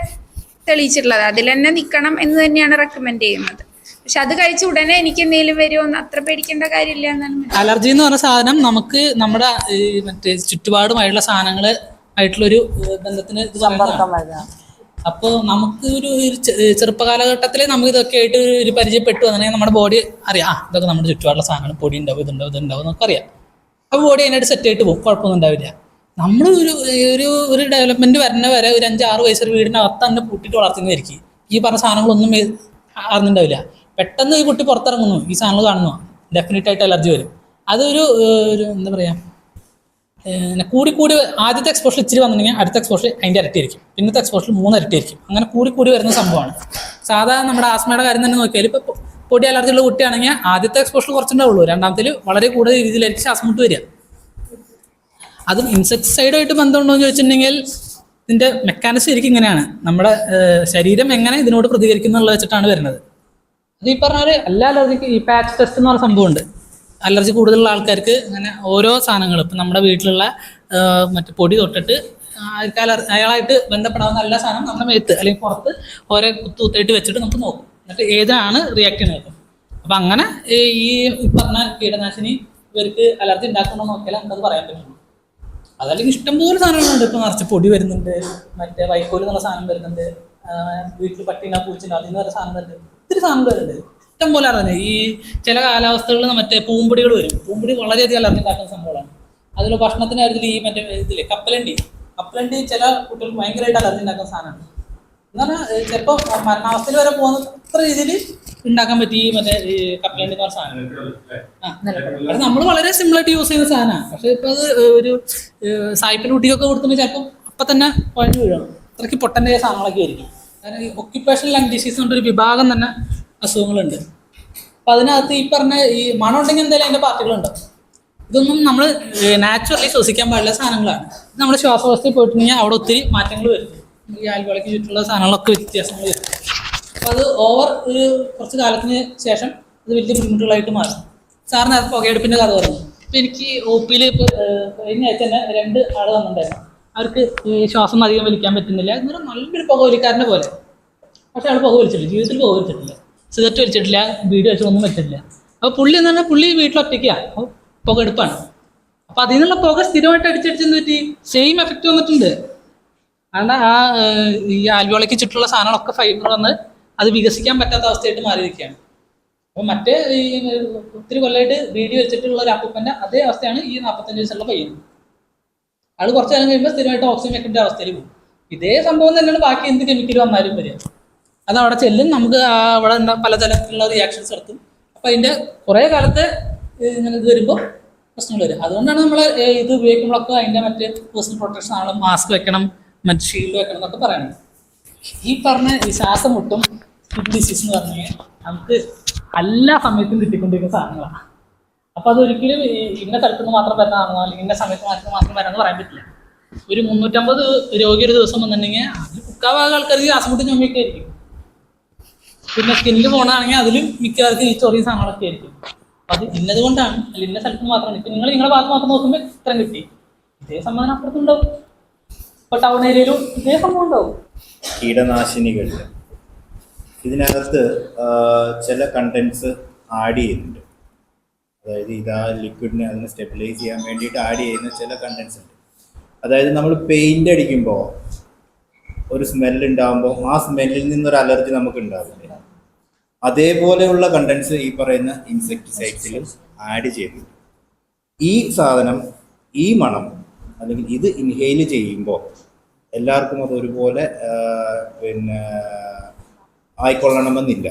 തെളിയിച്ചിട്ടുള്ളത് അതിൽ തന്നെ നിൽക്കണം എന്ന് തന്നെയാണ് റെക്കമെൻഡ് ചെയ്യുന്നത്. പക്ഷെ അത് കഴിച്ച ഉടനെ എനിക്ക് എന്തെങ്കിലും വരുമോ എന്ന് അത്ര പേടിക്കേണ്ട കാര്യമില്ല എന്നാണ്. അലർജി എന്ന് പറഞ്ഞ സാധനം നമുക്ക് നമ്മുടെ മറ്റേ ചുറ്റുപാടുമായിട്ടുള്ള സാധനങ്ങൾ ആയിട്ടുള്ളൊരു ബന്ധത്തിന് ഇത് പറയുന്നതാണ്. അപ്പോൾ നമുക്ക് ഒരു ചെറുപ്പകാലഘട്ടത്തിൽ നമുക്ക് ഇതൊക്കെ ആയിട്ട് ഒരു പരിചയപ്പെട്ടു വന്നിട്ടുണ്ടെങ്കിൽ നമ്മുടെ ബോഡി അറിയാം ഇതൊക്കെ നമ്മുടെ ചുറ്റുപാടുള്ള സാധനങ്ങൾ പൊടി ഉണ്ടാവും ഇതുണ്ടാവും എന്നൊക്കെ അറിയാം. അപ്പോൾ ബോഡി അതിനായിട്ട് സെറ്റ് ആയിട്ട് പോകും, കുഴപ്പമൊന്നും ഉണ്ടാവില്ല. നമ്മൾ ഒരു ഡെവലപ്മെന്റ് വരുന്ന വരെ ഒരു 5-6 വയസ്സ് ഒരു വീടിനകത്ത് തന്നെ പൂട്ടിയിട്ട് വളർത്തുന്നതായിരിക്കും. ഈ പറഞ്ഞ സാധനങ്ങളൊന്നും അറിഞ്ഞിട്ടുണ്ടാവില്ല. പെട്ടെന്ന് ഈ കുട്ടി പുറത്തിറങ്ങുന്നു, ഈ സാധനങ്ങൾ കാണുന്നു, ഡെഫിനറ്റ് ആയിട്ട് അലർജി വരും. അതൊരു എന്താ പറയുക, കൂടി ആദ്യത്തെ എക്സ്പോഷർ ഇച്ചിരി വന്നിട്ടുണ്ടെങ്കിൽ അടുത്ത എക്സ്പോഷർ അതിൻ്റെ ഇരട്ടിയായിരിക്കും, പിന്നത്തെ എക്സ്പോഷർ 3 ഇരട്ടിയായിരിക്കും. അങ്ങനെ കൂടി വരുന്ന സംഭവമാണ്. സാധാരണ നമ്മുടെ ആസ്മയുടെ കാര്യം തന്നെ നോക്കിയാൽ ഇപ്പോൾ പൊടി അലർജി ഉള്ള കുട്ടിയാണെങ്കിൽ ആദ്യത്തെ എക്സ്പോഷർ കുറച്ചുണ്ടാവുള്ളൂ, രണ്ടാമത്തിൽ വളരെ കൂടുതൽ രീതിയിലായിരിക്കും ശ്വാസം മുട്ട് വരിക. അതും ഇൻസെക്ടിസൈഡായിട്ട് ബന്ധമുണ്ടോ എന്ന് ചോദിച്ചിട്ടുണ്ടെങ്കിൽ ഇതിൻ്റെ മെക്കാനിസം ശരിക്കും ഇങ്ങനെയാണ്. നമ്മുടെ ശരീരം എങ്ങനെ ഇതിനോട് പ്രതികരിക്കുന്നുള്ളത് വെച്ചിട്ടാണ് വരുന്നത്. അത് ഈ പറഞ്ഞാൽ എല്ലാ അലർജിക്ക് ഈ പാച്ച് ടെസ്റ്റ് എന്ന് പറഞ്ഞ സംഭവമുണ്ട്. അലർജി കൂടുതലുള്ള ആൾക്കാർക്ക് അങ്ങനെ ഓരോ സാധനങ്ങളും ഇപ്പം നമ്മുടെ വീട്ടിലുള്ള മറ്റു പൊടി തൊട്ടിട്ട് അയാളായിട്ട് ബന്ധപ്പെടാവുന്ന എല്ലാ സാധനം നമ്മുടെ മേത്ത് അല്ലെങ്കിൽ പുറത്ത് ഓരോ കുത്തായിട്ട് വെച്ചിട്ട് നമുക്ക് നോക്കും, എന്നിട്ട് ഏതാണ് റിയാക്ട് ചെയ്യുന്നത്. അപ്പം അങ്ങനെ ഈ പറഞ്ഞ കീടനാശിനി ഇവർക്ക് അലർജി ഉണ്ടാക്കണോ നോക്കിയാൽ നമുക്കത് പറയാൻ പറ്റുള്ളൂ. അതല്ലെങ്കിൽ ഇഷ്ടംപോലെ സാധനങ്ങളുണ്ട്. ഇപ്പം നിറച്ച് പൊടി വരുന്നുണ്ട്, മറ്റേ വൈക്കോൽ എന്നുള്ള സാധനം വരുന്നുണ്ട്, വീട്ടിൽ പട്ടിന പൂച്ചിന അതിന് വരെ സാധനം വരുന്നുണ്ട്, ഒത്തിരി സാധനം വരുന്നുണ്ട്, ഇഷ്ടം പോലെ അറിഞ്ഞത്. ഈ ചില കാലാവസ്ഥകളിൽ മറ്റേ പൂമ്പൊടികൾ വരും. പൂമ്പൊടി വളരെയധികം അലർജി ഉണ്ടാക്കുന്ന സംഭവമാണ്. അതിൽ ഭക്ഷണത്തിൻ്റെ കാര്യത്തിൽ ഈ മറ്റേ ഇതില്ലേ കപ്പലണ്ടി ചില കുട്ടികൾക്ക് ഭയങ്കരമായിട്ട് അലർജി ഉണ്ടാക്കുന്ന സാധനമാണ്. എന്ന് പറഞ്ഞാൽ ചിലപ്പോൾ മരണാവസ്ഥയിൽ വരെ പോകുന്ന അത്ര രീതിയിൽ ഉണ്ടാക്കാൻ പറ്റി ഈ മറ്റേ ഈ കപ്പലണ്ടി എന്ന് പറഞ്ഞ സാധനം. അത് നമ്മൾ വളരെ സിമ്പിളായിട്ട് യൂസ് ചെയ്യുന്ന സാധനമാണ്. പക്ഷെ ഇപ്പോൾ അത് ഒരു സായിപ്പിൻ്റെ കുട്ടിക്കൊക്കെ കൊടുത്തിട്ടുണ്ടെങ്കിൽ ചിലപ്പോൾ അപ്പം തന്നെ കുഴഞ്ഞു വീഴണം. അത്രയ്ക്ക് പൊട്ടൻ്റെ സാധനങ്ങളൊക്കെ ആയിരിക്കും. കാരണം ഈ ഒക്യുപ്പേഷണൽ ലങ് ഡിസീസ് കൊണ്ടൊരു വിഭാഗം തന്നെ അസുഖങ്ങളുണ്ട്. അപ്പം അതിനകത്ത് ഈ പറഞ്ഞ ഈ മണം ഉണ്ടെങ്കിൽ എന്തായാലും അതിൻ്റെ പാർട്ടികളുണ്ടാവും. ഇതൊന്നും നമ്മൾ നാച്ചുറലി ശ്വസിക്കാൻ പാടില്ല സാധനങ്ങളാണ്. ഇത് നമ്മൾ ശ്വാസവസ്ഥയിൽ പോയിട്ടുണ്ടെങ്കിൽ അവിടെ ഒത്തിരി മാറ്റങ്ങൾ വരും. ഈ ആൽവിളക്ക് ചുറ്റുള്ള സാധനങ്ങളൊക്കെ വ്യത്യാസങ്ങൾ വരും. അപ്പം അത് ഒരു കുറച്ച് കാലത്തിന് ശേഷം അത് വലിയ ബുദ്ധിമുട്ടുകളായിട്ട് മാറും. സാറിന് അത് പുകയെടുപ്പിൻ്റെ കഥ പറഞ്ഞു. ഇപ്പം എനിക്ക് OP-യിൽ ഇപ്പോൾ കഴിഞ്ഞ ആഴ്ച തന്നെ 2 ആൾ വന്നിട്ടുണ്ടായിരുന്നു. അവർക്ക് ഈ ശ്വാസം അധികം വലിക്കാൻ പറ്റുന്നില്ല. എന്നൊരു നല്ലൊരു പുക വലിക്കാരനെ പോലെ. പക്ഷെ അയാൾ പുക വലിച്ചിട്ടില്ല, ജീവിതത്തിൽ പുക വലിച്ചിട്ടില്ല, സിഗരറ്റ് വലിച്ചിട്ടില്ല, ബീഡി വലിച്ചിട്ടൊന്നും വെച്ചിട്ടില്ല. അപ്പോൾ പുള്ളി എന്ന് പറഞ്ഞാൽ പുള്ളി വീട്ടിലൊറ്റയ്ക്കാണ്, പുകയെടുപ്പാണ്. അപ്പോൾ അതിൽ നിന്നുള്ള പുക സ്ഥിരമായിട്ട് അടിച്ചടിച്ചെന്ന് പറ്റി സെയിം എഫക്റ്റ് വന്നിട്ടുണ്ട്. കാരണം ഈ ആൽവിളയ്ക്ക് ചുറ്റുള്ള സാധനങ്ങളൊക്കെ ഫൈബർ വന്ന് അത് വികസിക്കാൻ പറ്റാത്ത അവസ്ഥയായിട്ട് മാറിയിരിക്കുകയാണ്. അപ്പോൾ മറ്റേ ഈ ഒത്തിരി കൊല്ലമായിട്ട് ബീഡി വെച്ചിട്ടുള്ള ഒരു അപ്പൂപ്പൻ്റെ അതേ അവസ്ഥയാണ് ഈ 45 വയസ്സുള്ള പയ്യൻ. ആൾ കുറച്ച് കാലം കഴിയുമ്പോൾ സ്ഥിരമായിട്ട് ഓക്സിജൻ വെക്കേണ്ട അവസ്ഥയിൽ പോകും. ഇതേ സംഭവം തന്നെയാണ് ബാക്കി എന്ത് കെമിക്കൽ വന്നാലും വരിക. അത് അവിടെ ചെല്ലും, നമുക്ക് അവിടെ പലതരത്തിലുള്ള റിയാക്ഷൻസ് നടത്തും. അപ്പം അതിൻ്റെ കുറേ കാലത്തെ ഇങ്ങനെ ഇത് വരുമ്പോൾ പ്രശ്നങ്ങൾ വരും. അതുകൊണ്ടാണ് നമ്മൾ ഇത് ഉപയോഗിക്കുമ്പോഴൊക്കെ അതിൻ്റെ മറ്റ് പേഴ്സണൽ പ്രൊട്ടക്ഷൻ ആണെങ്കിലും മാസ്ക് വെക്കണം, മറ്റ് ഷീൽഡ് വെക്കണം എന്നൊക്കെ പറയണം. ഈ പറഞ്ഞ ഈ ശ്വാസം മുട്ടും സ്കിൻ ഡിസീസ് എന്ന് പറഞ്ഞു കഴിഞ്ഞാൽ നമുക്ക് എല്ലാ സമയത്തും കിട്ടിക്കൊണ്ടിരിക്കുന്ന സാധനങ്ങളാണ്. അപ്പോൾ അതൊരിക്കലും ഇന്ന സ്ഥലത്ത് നിന്ന് മാത്രം വരുന്നതാണെന്നോ അല്ലെങ്കിൽ ഇന്ന സമയത്ത് മാത്രം വരാമെന്ന് പറയാൻ പറ്റില്ല. ഒരു 350 രോഗി ഒരു ദിവസം വന്നിട്ടുണ്ടെങ്കിൽ അതിൽ 3/4 ആൾക്കാർക്ക് ശ്വാസം മുട്ടും ചുമയൊക്കെ ആയിരിക്കും. പിന്നെ സ്കിന്നിൽ പോകണമെങ്കിൽ അതിലും മിക്കവാർക്കും ഈ ചൊറിയ സാധനങ്ങളൊക്കെ ആയിരിക്കും. അത് ഇന്നത് കൊണ്ടാണ്, അല്ല ഇന്ന സ്ഥലത്ത് മാത്രമാണ്. ഇപ്പം നിങ്ങളുടെ ഭാഗത്ത് മാത്രം നോക്കുമ്പോൾ ഇത്രയും കിട്ടി, ഇതേ സംഭവം അപ്പുറത്തുണ്ടാവും. ഇപ്പോൾ ടൗൺ ഏരിയയിലും ഇതേ സംഭവം ഉണ്ടാവും. കീടനാശിനികൾ ഇതിനകത്ത് ചില കണ്ടൻസ് ആഡ് ചെയ്യുന്നുണ്ട്. അതായത് ഇത് ആ ലിക്വിഡിനെ അതിനെ സ്റ്റെബിലൈസ് ചെയ്യാൻ വേണ്ടിയിട്ട് ആഡ് ചെയ്യുന്ന ചില കണ്ടൻസ് ഉണ്ട്. അതായത് നമ്മൾ പെയിൻ്റ് അടിക്കുമ്പോൾ ഒരു സ്മെല്ല് ഉണ്ടാകുമ്പോൾ ആ സ്മെല്ലിൽ നിന്നൊരു അലർജി നമുക്ക് ഉണ്ടാവില്ല. അതേപോലെയുള്ള കണ്ടൻസ് ഈ പറയുന്ന ഇൻസെക്ടിസൈഡ്സിലും ആഡ് ചെയ്തിട്ടുണ്ട്. ഈ സാധനം, ഈ മണം അല്ലെങ്കിൽ ഇത് ഇൻഹെയിൽ ചെയ്യുമ്പോൾ എല്ലാവർക്കും അത് ഒരുപോലെ ആയിക്കൊള്ളണമെന്നില്ല.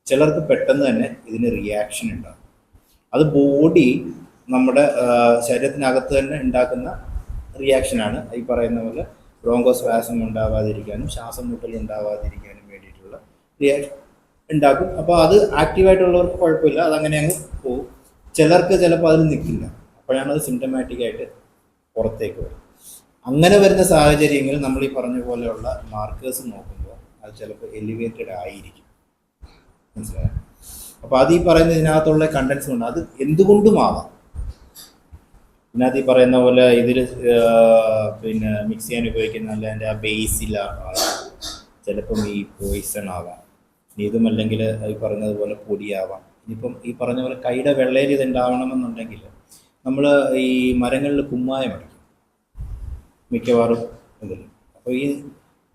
ചിലർക്ക് പെട്ടെന്ന് തന്നെ ഇതിന് റിയാക്ഷൻ ഉണ്ടാകും. അത് ബോഡി നമ്മുടെ ശരീരത്തിനകത്ത് തന്നെ ഉണ്ടാക്കുന്ന റിയാക്ഷനാണ്. ഈ പറയുന്ന പോലെ ബ്രോങ്കോസ്പാസം ഉണ്ടാവാതിരിക്കാനും ശ്വാസം മുട്ടൽ ഉണ്ടാവാതിരിക്കാനും വേണ്ടിയിട്ടുള്ള റിയാക്ഷൻ ഉണ്ടാക്കും. അപ്പോൾ അത് ആക്റ്റീവായിട്ടുള്ളവർക്ക് കുഴപ്പമില്ല, അതങ്ങനെ അങ്ങ് പോകും. ചിലർക്ക് ചിലപ്പോൾ അതിൽ നിൽക്കില്ല, അപ്പോഴാണ് അത് സിംറ്റമാറ്റിക് ആയിട്ട് പുറത്തേക്ക് വരും. അങ്ങനെ വരുന്ന സാഹചര്യങ്ങളിൽ നമ്മൾ ഈ പറഞ്ഞ പോലെയുള്ള മാർക്കേഴ്സ് നോക്കുമ്പോൾ അത് ചിലപ്പോൾ എലിവേറ്റഡ് ആയിരിക്കും. മനസ്സിലായോ? അപ്പോൾ അത് ഈ പറയുന്ന ഇതിനകത്തുള്ള കണ്ടൻസ് ഉണ്ട്. അത് എന്തുകൊണ്ടുമാവാം. ഇതിനകത്ത് ഈ പറയുന്ന പോലെ ഇതിൽ മിക്സ് ചെയ്യാൻ ഉപയോഗിക്കുന്ന അല്ല അതിൻ്റെ ആ ബേസിലാവാം, ചിലപ്പം ഈ പോയിസൺ ആവാം, ഇതുമല്ലെങ്കിൽ ഈ പറഞ്ഞതുപോലെ പൊടിയാവാം. ഇനിയിപ്പം ഈ പറഞ്ഞ പോലെ കൈയുടെ വെള്ളയിൽ ഇത് ഉണ്ടാവണമെന്നുണ്ടെങ്കിൽ നമ്മൾ ഈ മരങ്ങളിൽ കുമ്മായം അടിക്കും മിക്കവാറും ഇതിൽ. അപ്പോൾ ഈ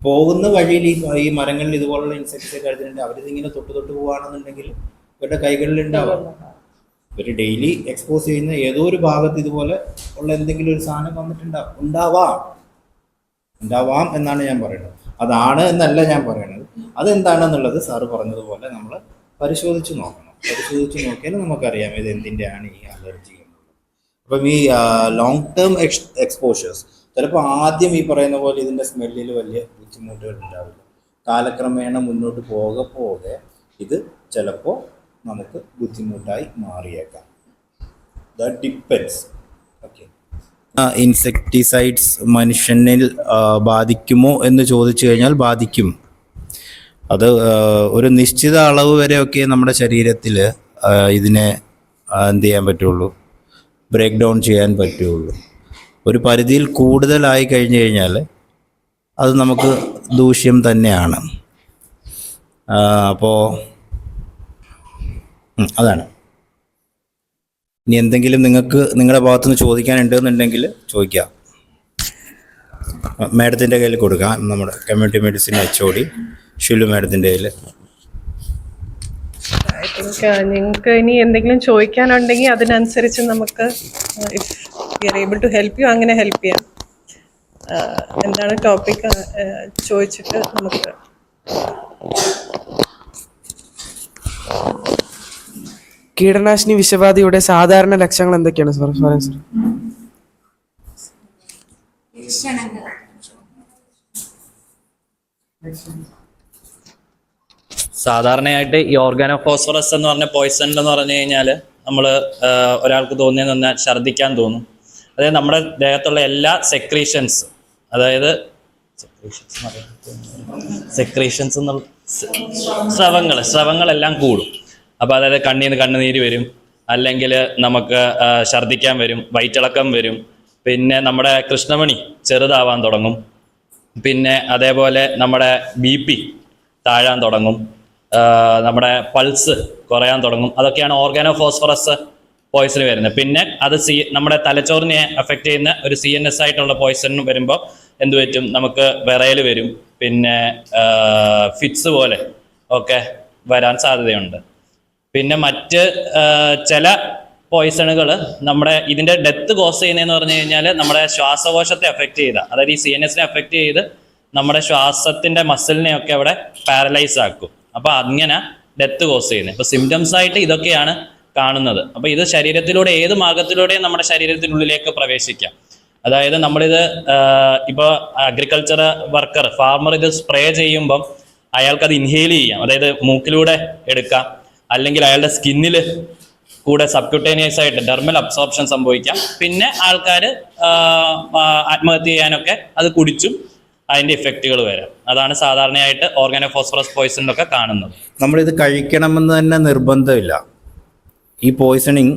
പോകുന്ന വഴിയിൽ ഈ മരങ്ങളിൽ ഇതുപോലുള്ള ഇൻസെക്ട്സ് ഒക്കെ അടിച്ചിട്ടുണ്ട്. അവരിതിങ്ങനെ തൊട്ട് പോവുകയാണെന്നുണ്ടെങ്കിൽ ഇവരുടെ കൈകളിൽ ഉണ്ടാവാം. ഇവർ ഡെയിലി എക്സ്പോസ് ചെയ്യുന്ന ഏതോ ഒരു ഭാഗത്ത് ഇതുപോലെ ഉള്ള എന്തെങ്കിലും ഒരു സാധനം ഉണ്ടാവാം എന്നാണ് ഞാൻ പറയുന്നത്. അതാണ് എന്നല്ല ഞാൻ പറയുന്നത്. അതെന്താണെന്നുള്ളത് സാറ് പറഞ്ഞതുപോലെ നമ്മൾ പരിശോധിച്ച് നോക്കണം. പരിശോധിച്ച് നോക്കിയാൽ നമുക്കറിയാം ഇത് എന്തിൻ്റെയാണ് ഈ അലർജി എന്നുള്ളത്. അപ്പം ഈ ലോങ് ടേം എക്സ്പോഷേഴ്സ് ചിലപ്പോൾ ആദ്യം ഈ പറയുന്ന പോലെ ഇതിൻ്റെ സ്മെല്ലിൽ വലിയ ബുദ്ധിമുട്ടുകൾ ഉണ്ടാവില്ല. കാലക്രമേണ മുന്നോട്ട് പോകെ ഇത് ചിലപ്പോൾ നമുക്ക് ബുദ്ധിമുട്ടായി മാറിയേക്കാം. That depends. ഓക്കെ. ഇൻസെക്ടിസൈഡ്സ് മനുഷ്യനിൽ ബാധിക്കുമോ എന്ന് ചോദിച്ചു കഴിഞ്ഞാൽ ബാധിക്കും. അത് ഒരു നിശ്ചിത അളവ് വരെയൊക്കെ നമ്മുടെ ശരീരത്തിൽ ഇതിനെ എന്ത് ചെയ്യാൻ പറ്റുള്ളൂ, ബ്രേക്ക് ഡൗൺ ചെയ്യാൻ പറ്റുള്ളൂ. ഒരു പരിധിയിൽ കൂടുതലായി കഴിഞ്ഞു കഴിഞ്ഞാൽ അത് നമുക്ക് ദൂഷ്യം തന്നെയാണ്. അപ്പോൾ അതാണ്. ഇനി എന്തെങ്കിലും നിങ്ങൾക്ക് നിങ്ങളുടെ ഭാഗത്തുനിന്ന് ചോദിക്കാനുണ്ടെന്നുണ്ടെങ്കിൽ ചോദിക്കാം. മാഡത്തിൻ്റെ കയ്യിൽ കൊടുക്കാം. നമ്മുടെ കമ്മ്യൂണിറ്റി മെഡിസിൻ HOD ഷിലു മാഡത്തിൻ്റെ കയ്യിൽ. ഐ തിങ്ക് നിങ്ങൾക്ക് ഇനി എന്തെങ്കിലും ചോദിക്കാനുണ്ടെങ്കിൽ അതിനനുസരിച്ച് നമുക്ക് if we are able to help you അങ്ങനെ ഹെൽപ്പ് ചെയ്യാം. എന്താണ് ടോപ്പിക് ചോദിച്ചിട്ട് നമുക്ക്. കീടനാശിനി വിഷബാധയുടെ സാധാരണ ലക്ഷണങ്ങൾ എന്തൊക്കെയാണ് സാർ? സാധാരണയായിട്ട് ഈ ഓർഗാനോഫോസ്ഫറസ് എന്ന് പറഞ്ഞ പോയിസൺ എന്ന് പറഞ്ഞു കഴിഞ്ഞാൽ നമ്മൾ ഒരാൾക്ക് തോന്നിയെന്ന് പറഞ്ഞാൽ ഛർദ്ദിക്കാൻ തോന്നും. അതായത് നമ്മുടെ ദേഹത്തുള്ള എല്ലാ സെക്രീഷൻസ്, അതായത് സെക്രീഷൻസ് എന്നുള്ള സ്രവങ്ങളെല്ലാം കൂടും. അപ്പോൾ അതായത് കണ്ണിൽ നിന്ന് കണ്ണുനീര് വരും, അല്ലെങ്കിൽ നമുക്ക് ഛർദ്ദിക്കാൻ വരും, വയറ്റിളക്കം വരും, പിന്നെ നമ്മുടെ കൃഷ്ണമണി ചെറുതാവാൻ തുടങ്ങും, പിന്നെ അതേപോലെ നമ്മുടെ BP താഴാൻ തുടങ്ങും, നമ്മുടെ പൾസ് കുറയാൻ തുടങ്ങും. അതൊക്കെയാണ് ഓർഗാനോഫോസ്ഫറസ് പോയ്സൺ വരുന്നത്. പിന്നെ അത് നമ്മുടെ തലച്ചോറിനെ അഫക്റ്റ് ചെയ്യുന്ന ഒരു CNS ആയിട്ടുള്ള പോയ്സൺ വരുമ്പോൾ എന്ത് പറ്റും, നമുക്ക് വിറയൽ വരും, പിന്നെ ഫിറ്റ്സ് പോലെ ഒക്കെ വരാൻ സാധ്യതയുണ്ട്. പിന്നെ മറ്റ് ചില പോയ്സണുകൾ നമ്മുടെ ഇതിൻ്റെ ഡെത്ത് കോസ് ചെയ്യുന്നതെന്ന് പറഞ്ഞു കഴിഞ്ഞാൽ നമ്മുടെ ശ്വാസകോശത്തെ അഫക്റ്റ് ചെയ്ത, അതായത് ഈ CNSനെ അഫക്റ്റ് ചെയ്ത് നമ്മുടെ ശ്വാസത്തിൻ്റെ മസിലിനെയൊക്കെ അവിടെ പാരലൈസ് ആക്കും. അപ്പോൾ അങ്ങനെ ഡെത്ത് കോസ് ചെയ്യുന്നത്. ഇപ്പോൾ സിംറ്റംസ് ആയിട്ട് ഇതൊക്കെയാണ് കാണുന്നത്. അപ്പോൾ ഇത് ശരീരത്തിലൂടെ ഏത് മാർഗത്തിലൂടെയും നമ്മുടെ ശരീരത്തിനുള്ളിലേക്ക് പ്രവേശിക്കാം. അതായത് നമ്മളിത് ഇപ്പോൾ അഗ്രികൾച്ചർ വർക്കർ ഫാർമർ ഇത് സ്പ്രേ ചെയ്യുമ്പം അയാൾക്കത് ഇൻഹെയിൽ ചെയ്യാം. അതായത് മൂക്കിലൂടെ എടുക്കാം, അല്ലെങ്കിൽ അയാളുടെ സ്കിന്നിൽ കൂടെ സബ്ക്യൂട്ടേനിയസ് ആയിട്ട് ഡെർമൽ അബ്സോർപ്ഷൻ സംഭവിക്കാം. പിന്നെ ആൾക്കാർ ആത്മഹത്യ ചെയ്യാനൊക്കെ അത് കുടിച്ചും അതിൻ്റെ ഇഫക്റ്റുകൾ വരാം. അതാണ് സാധാരണയായിട്ട് ഓർഗാനോഫോസ്ഫറസ് പോയ്സണിലൊക്കെ കാണുന്നത്. നമ്മളിത് കഴിക്കണമെന്ന് തന്നെ നിർബന്ധമില്ല. ഈ പോയ്സണിങ്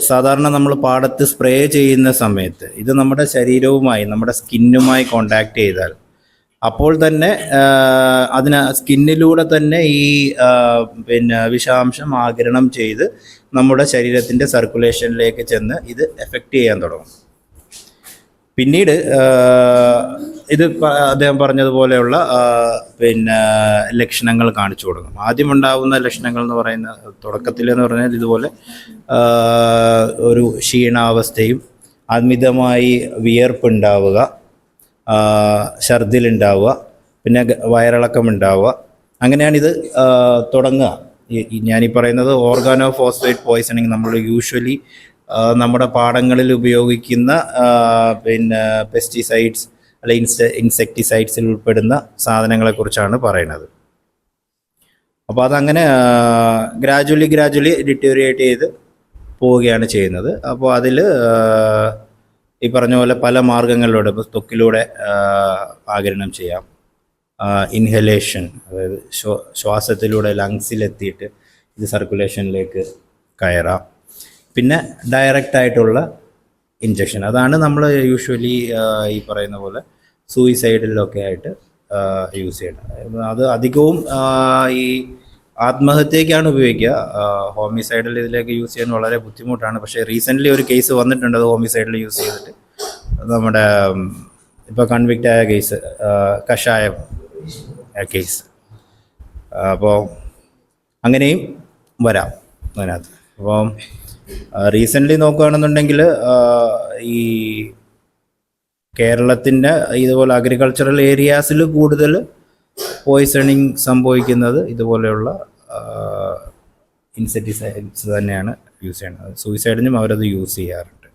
സാധാരണ നമ്മൾ പാടത്ത് സ്പ്രേ ചെയ്യുന്ന സമയത്ത് ഇത് നമ്മുടെ ശരീരവുമായി, നമ്മുടെ സ്കിന്നുമായി കോണ്ടാക്ട് ചെയ്താൽ അപ്പോൾ തന്നെ അതിന് സ്കിന്നിലൂടെ തന്നെ ഈ വിഷാംശം ആഗിരണം ചെയ്ത് നമ്മുടെ ശരീരത്തിൻ്റെ സർക്കുലേഷനിലേക്ക് ചെന്ന് ഇത് എഫക്റ്റ് ചെയ്യാൻ തുടങ്ങും. പിന്നീട് ഇത് അദ്ദേഹം പറഞ്ഞതുപോലെയുള്ള ലക്ഷണങ്ങൾ കാണിച്ചു കൊടുക്കും. ആദ്യമുണ്ടാകുന്ന ലക്ഷണങ്ങൾ എന്ന് പറയുന്ന തുടക്കത്തിലെന്ന് പറഞ്ഞാൽ ഇതുപോലെ ഒരു ക്ഷീണാവസ്ഥയും അമിതമായി വിയർപ്പുണ്ടാവുക, ഛർദിലുണ്ടാവുക, പിന്നെ വയറിളക്കം ഉണ്ടാവുക. അങ്ങനെയാണിത് തുടങ്ങുക. ഞാനീ പറയുന്നത് ഓർഗാനോഫോസ്ഫേറ്റ് പോയ്സണിങ് നമ്മൾ യൂഷ്വലി നമ്മുടെ പാടങ്ങളിൽ ഉപയോഗിക്കുന്ന പെസ്റ്റിസൈഡ്സ് അല്ലെങ്കിൽ ഇൻസെക്ടിസൈഡ്സിൽ ഉൾപ്പെടുന്ന സാധനങ്ങളെക്കുറിച്ചാണ് പറയുന്നത്. അപ്പോൾ അതങ്ങനെ ഗ്രാജുവലി ഡിറ്റീരിയേറ്റ് ചെയ്ത് പോവുകയാണ് ചെയ്യുന്നത്. അപ്പോൾ അതിൽ ഈ പറഞ്ഞ പോലെ പല മാർഗങ്ങളിലൂടെ ഇപ്പോൾ ത്വക്കിലൂടെ ആഗിരണം ചെയ്യാം, ഇൻഹലേഷൻ, അതായത് ശ്വാസത്തിലൂടെ ലങ്സിലെത്തിയിട്ട് ഇത് സർക്കുലേഷനിലേക്ക് കയറാം, പിന്നെ ഡയറക്റ്റായിട്ടുള്ള ഇഞ്ചക്ഷൻ. അതാണ് നമ്മൾ യൂഷ്വലി ഈ പറയുന്ന പോലെ സൂയിസൈഡിലൊക്കെ ആയിട്ട് യൂസ് ചെയ്യണം. അത് അധികവും ഈ ആത്മഹത്യക്കാണ് ഉപയോഗിക്കുക. ഹോമിസൈഡിൽ ഇതിലേക്ക് യൂസ് ചെയ്യാൻ വളരെ ബുദ്ധിമുട്ടാണ്. പക്ഷേ റീസെൻ്റ്ലി ഒരു കേസ് വന്നിട്ടുണ്ട്, അത് ഹോമിസൈഡിൽ യൂസ് ചെയ്തിട്ട് നമ്മുടെ ഇപ്പോൾ കൺവിക്റ്റ് ആയ കേസ്, കഷായം കേസ്. അപ്പോൾ അങ്ങനെയും വരാം അതിനകത്ത്. അപ്പോൾ റീസെൻ്റ്ലി നോക്കുകയാണെന്നുണ്ടെങ്കിൽ ഈ കേരളത്തിൻ്റെ ഇതുപോലെ അഗ്രികൾച്ചറൽ ഏരിയാസിൽ കൂടുതൽ പോയ്സണിങ് സംഭവിക്കുന്നത് ഇതുപോലെയുള്ള ഇൻസെക്ടിസൈഡ്സ് തന്നെയാണ് യൂസ് ചെയ്യുന്നത്. സൂയിസൈഡിനും അവരത് യൂസ് ചെയ്യാറുണ്ട്.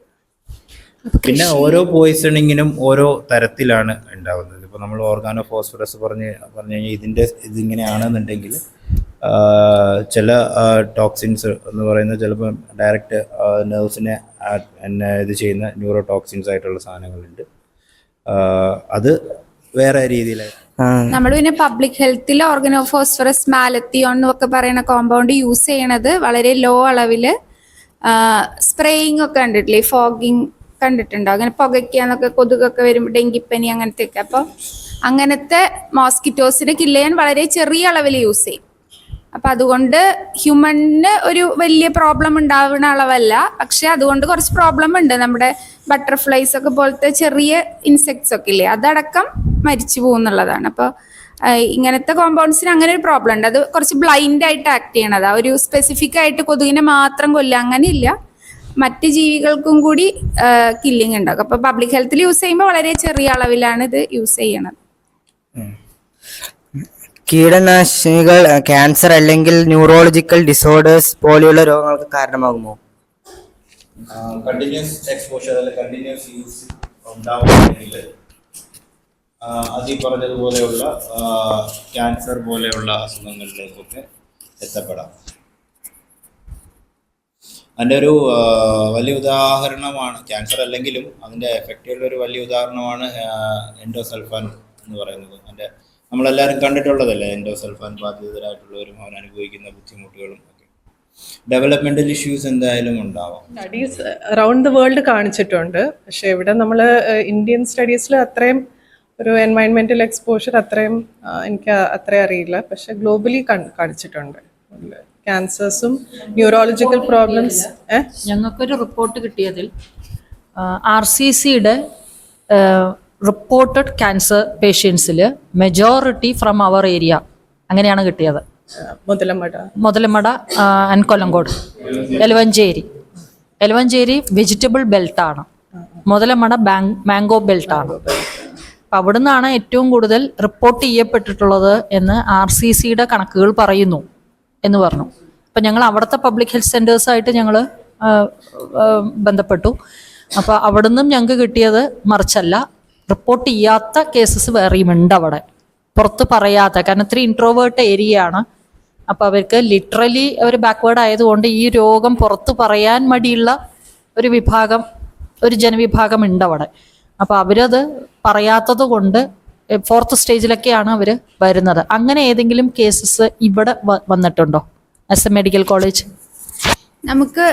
പിന്നെ ഓരോ പോയ്സണിങ്ങിനും ഓരോ തരത്തിലാണ് ഉണ്ടാകുന്നത്. ഇപ്പോൾ നമ്മൾ ഓർഗാനോഫോസ്ഫറസ് പറഞ്ഞു കഴിഞ്ഞാൽ ഇതിങ്ങനെയാണെന്നുണ്ടെങ്കിൽ ചില ടോക്സിൻസ് എന്ന് പറയുന്നത് ചിലപ്പോൾ ഡയറക്റ്റ് നെർവ്സിനെ ഇത് ചെയ്യുന്ന ന്യൂറോ ടോക്സിൻസ് ആയിട്ടുള്ള സാധനങ്ങളുണ്ട്. അത് വേറെ രീതിയിലായി നമ്മൾ പിന്നെ പബ്ലിക് ഹെൽത്തിൽ ഓർഗനോഫോസ്ഫറസ് മാലത്തിയോൺ എന്നൊക്കെ പറയുന്ന കോമ്പൗണ്ട് യൂസ് ചെയ്യണത് വളരെ ലോ അളവിൽ. സ്പ്രേയിങ് ഒക്കെ കണ്ടിട്ടില്ലേ, ഫോഗിങ് കണ്ടിട്ടുണ്ടോ? അങ്ങനെ പുകയ്ക്കാന്നൊക്കെ, കൊതുകൊക്കെ വരുമ്പോൾ ഡെങ്കിപ്പനി അങ്ങനത്തെ ഒക്കെ. അപ്പോൾ അങ്ങനത്തെ മോസ്കിറ്റോസിനെ കില്ല് ചെയ്യാൻ വളരെ ചെറിയ അളവിൽ യൂസ് ചെയ്യും. അപ്പം അതുകൊണ്ട് ഹ്യൂമണിന് ഒരു വലിയ പ്രോബ്ലം ഉണ്ടാവുന്ന അളവല്ല, പക്ഷെ അതുകൊണ്ട് കുറച്ച് പ്രോബ്ലം ഉണ്ട്. നമ്മുടെ ബട്ടർഫ്ലൈസ് ഒക്കെ പോലത്തെ ചെറിയ ഇൻസെക്ട്സ് ഒക്കെ ഇല്ലേ, അതടക്കം മരിച്ചു പോകുന്നുള്ളതാണ്. അപ്പോൾ ഇങ്ങനത്തെ കോമ്പൗണ്ട്സിന് അങ്ങനെ ഒരു പ്രോബ്ലം ഉണ്ട്. അത് കുറച്ച് ബ്ലൈൻഡ് ആയിട്ട് ആക്ട് ചെയ്യണത്. ഒരു സ്പെസിഫിക് ആയിട്ട് കൊതുകിനെ മാത്രം കൊല്ലുക അങ്ങനെയില്ല, മറ്റ് ജീവികൾക്കും കൂടി കില്ലിങ് ഉണ്ടാകും. അപ്പോൾ പബ്ലിക് ഹെൽത്തിൽ യൂസ് ചെയ്യുമ്പോൾ വളരെ ചെറിയ അളവിലാണ് ഇത് യൂസ് ചെയ്യണത്. കീടനാശിനികൾ ക്യാൻസർ അല്ലെങ്കിൽ ന്യൂറോളജിക്കൽ ഡിസോർഡേഴ്സ് പോലെയുള്ള രോഗങ്ങൾക്ക് കാരണമാകുമോ? കണ്ടിന്യൂസ് എക്സ്പോഷർ അല്ലെങ്കിൽ കണ്ടിന്യൂസ് യൂസ് ഉണ്ടാവുകയാണെങ്കിൽ അത് ഈ പറഞ്ഞതുപോലെയുള്ള ക്യാൻസർ പോലെയുള്ള അസുഖങ്ങളിലേക്കൊക്കെ എത്തപ്പെടാം. അതിൻ്റെ ഒരു വലിയ ഉദാഹരണമാണ്, ക്യാൻസർ അല്ലെങ്കിലും അതിൻ്റെ എഫക്റ്റുകളുടെ ഒരു വലിയ ഉദാഹരണമാണ് എൻഡോസൾഫാൻ എന്ന് പറയുന്നത്. അതിൻ്റെ നമ്മളെല്ലാവരും കണ്ടിട്ടുള്ളതല്ലേ, എൻഡോസൾഫാൻ ബാധിതരായിട്ടുള്ളവരും അവരനുഭവിക്കുന്ന ബുദ്ധിമുട്ടുകളും ഒക്കെ. ഡെവലപ്മെൻ്റൽ ഇഷ്യൂസ് എന്തായാലും ഉണ്ടാവാം. സ്റ്റഡീസ് അറൗണ്ട് ദ വേൾഡ് കാണിച്ചിട്ടുണ്ട്. പക്ഷേ ഇവിടെ നമ്മൾ ഇന്ത്യൻ സ്റ്റഡീസിൽ അത്രയും ഒരു എൻവയൺമെൻറ്റൽ എക്സ്പോഷർ അത്രയും എനിക്ക് അത്രയും അറിയില്ല. പക്ഷെ ഗ്ലോബലി കാണിച്ചിട്ടുണ്ട് ക്യാൻസേഴ്സും ന്യൂറോളജിക്കൽ പ്രോബ്ലംസ്. ഞങ്ങൾക്കൊരു റിപ്പോർട്ട് കിട്ടിയതിൽ RCCയുടെ റിപ്പോർട്ടഡ് ക്യാൻസർ പേഷ്യൻസിൽ മെജോറിറ്റി ഫ്രം അവർ ഏരിയ അങ്ങനെയാണ് കിട്ടിയത്. മുതലമട ആൻഡ് കൊല്ലങ്കോട്, എലവഞ്ചേരി വെജിറ്റബിൾ ബെൽറ്റാണ്, മുതലമട മാംഗോ ബെൽറ്റാണ്. അപ്പം അവിടെ നിന്നാണ് ഏറ്റവും കൂടുതൽ റിപ്പോർട്ട് ചെയ്യപ്പെട്ടിട്ടുള്ളത് എന്ന് RCCയുടെ കണക്കുകൾ പറയുന്നു എന്ന് പറഞ്ഞു. അപ്പം ഞങ്ങൾ അവിടുത്തെ പബ്ലിക് ഹെൽത്ത് സെൻറ്റേഴ്സായിട്ട് ഞങ്ങൾ ബന്ധപ്പെട്ടു. അപ്പോൾ അവിടെ നിന്നും ഞങ്ങൾക്ക് കിട്ടിയത് മറിച്ചല്ല, റിപ്പോർട്ട് ചെയ്യാത്ത കേസസ് വേറെയും ഉണ്ട് അവിടെ, പുറത്ത് പറയാത്ത. കാരണം ഇത്തിരി ഇൻട്രോവേർട്ട് ഏരിയ ആണ്. അപ്പോൾ അവർക്ക് ലിറ്ററലി അവർ ബാക്ക്വേർഡ് ആയതുകൊണ്ട് ഈ രോഗം പുറത്ത് പറയാൻ മടിയുള്ള ഒരു ജനവിഭാഗം ഉണ്ട് അവിടെ. അപ്പോൾ അവരത് പറയാത്തത് കൊണ്ട് 4th സ്റ്റേജിലൊക്കെയാണ് അവർ വരുന്നത്. അങ്ങനെ ഏതെങ്കിലും കേസസ് ഇവിടെ വന്നിട്ടുണ്ടോ ആസ് എ മെഡിക്കൽ കോളേജ്? നമുക്ക്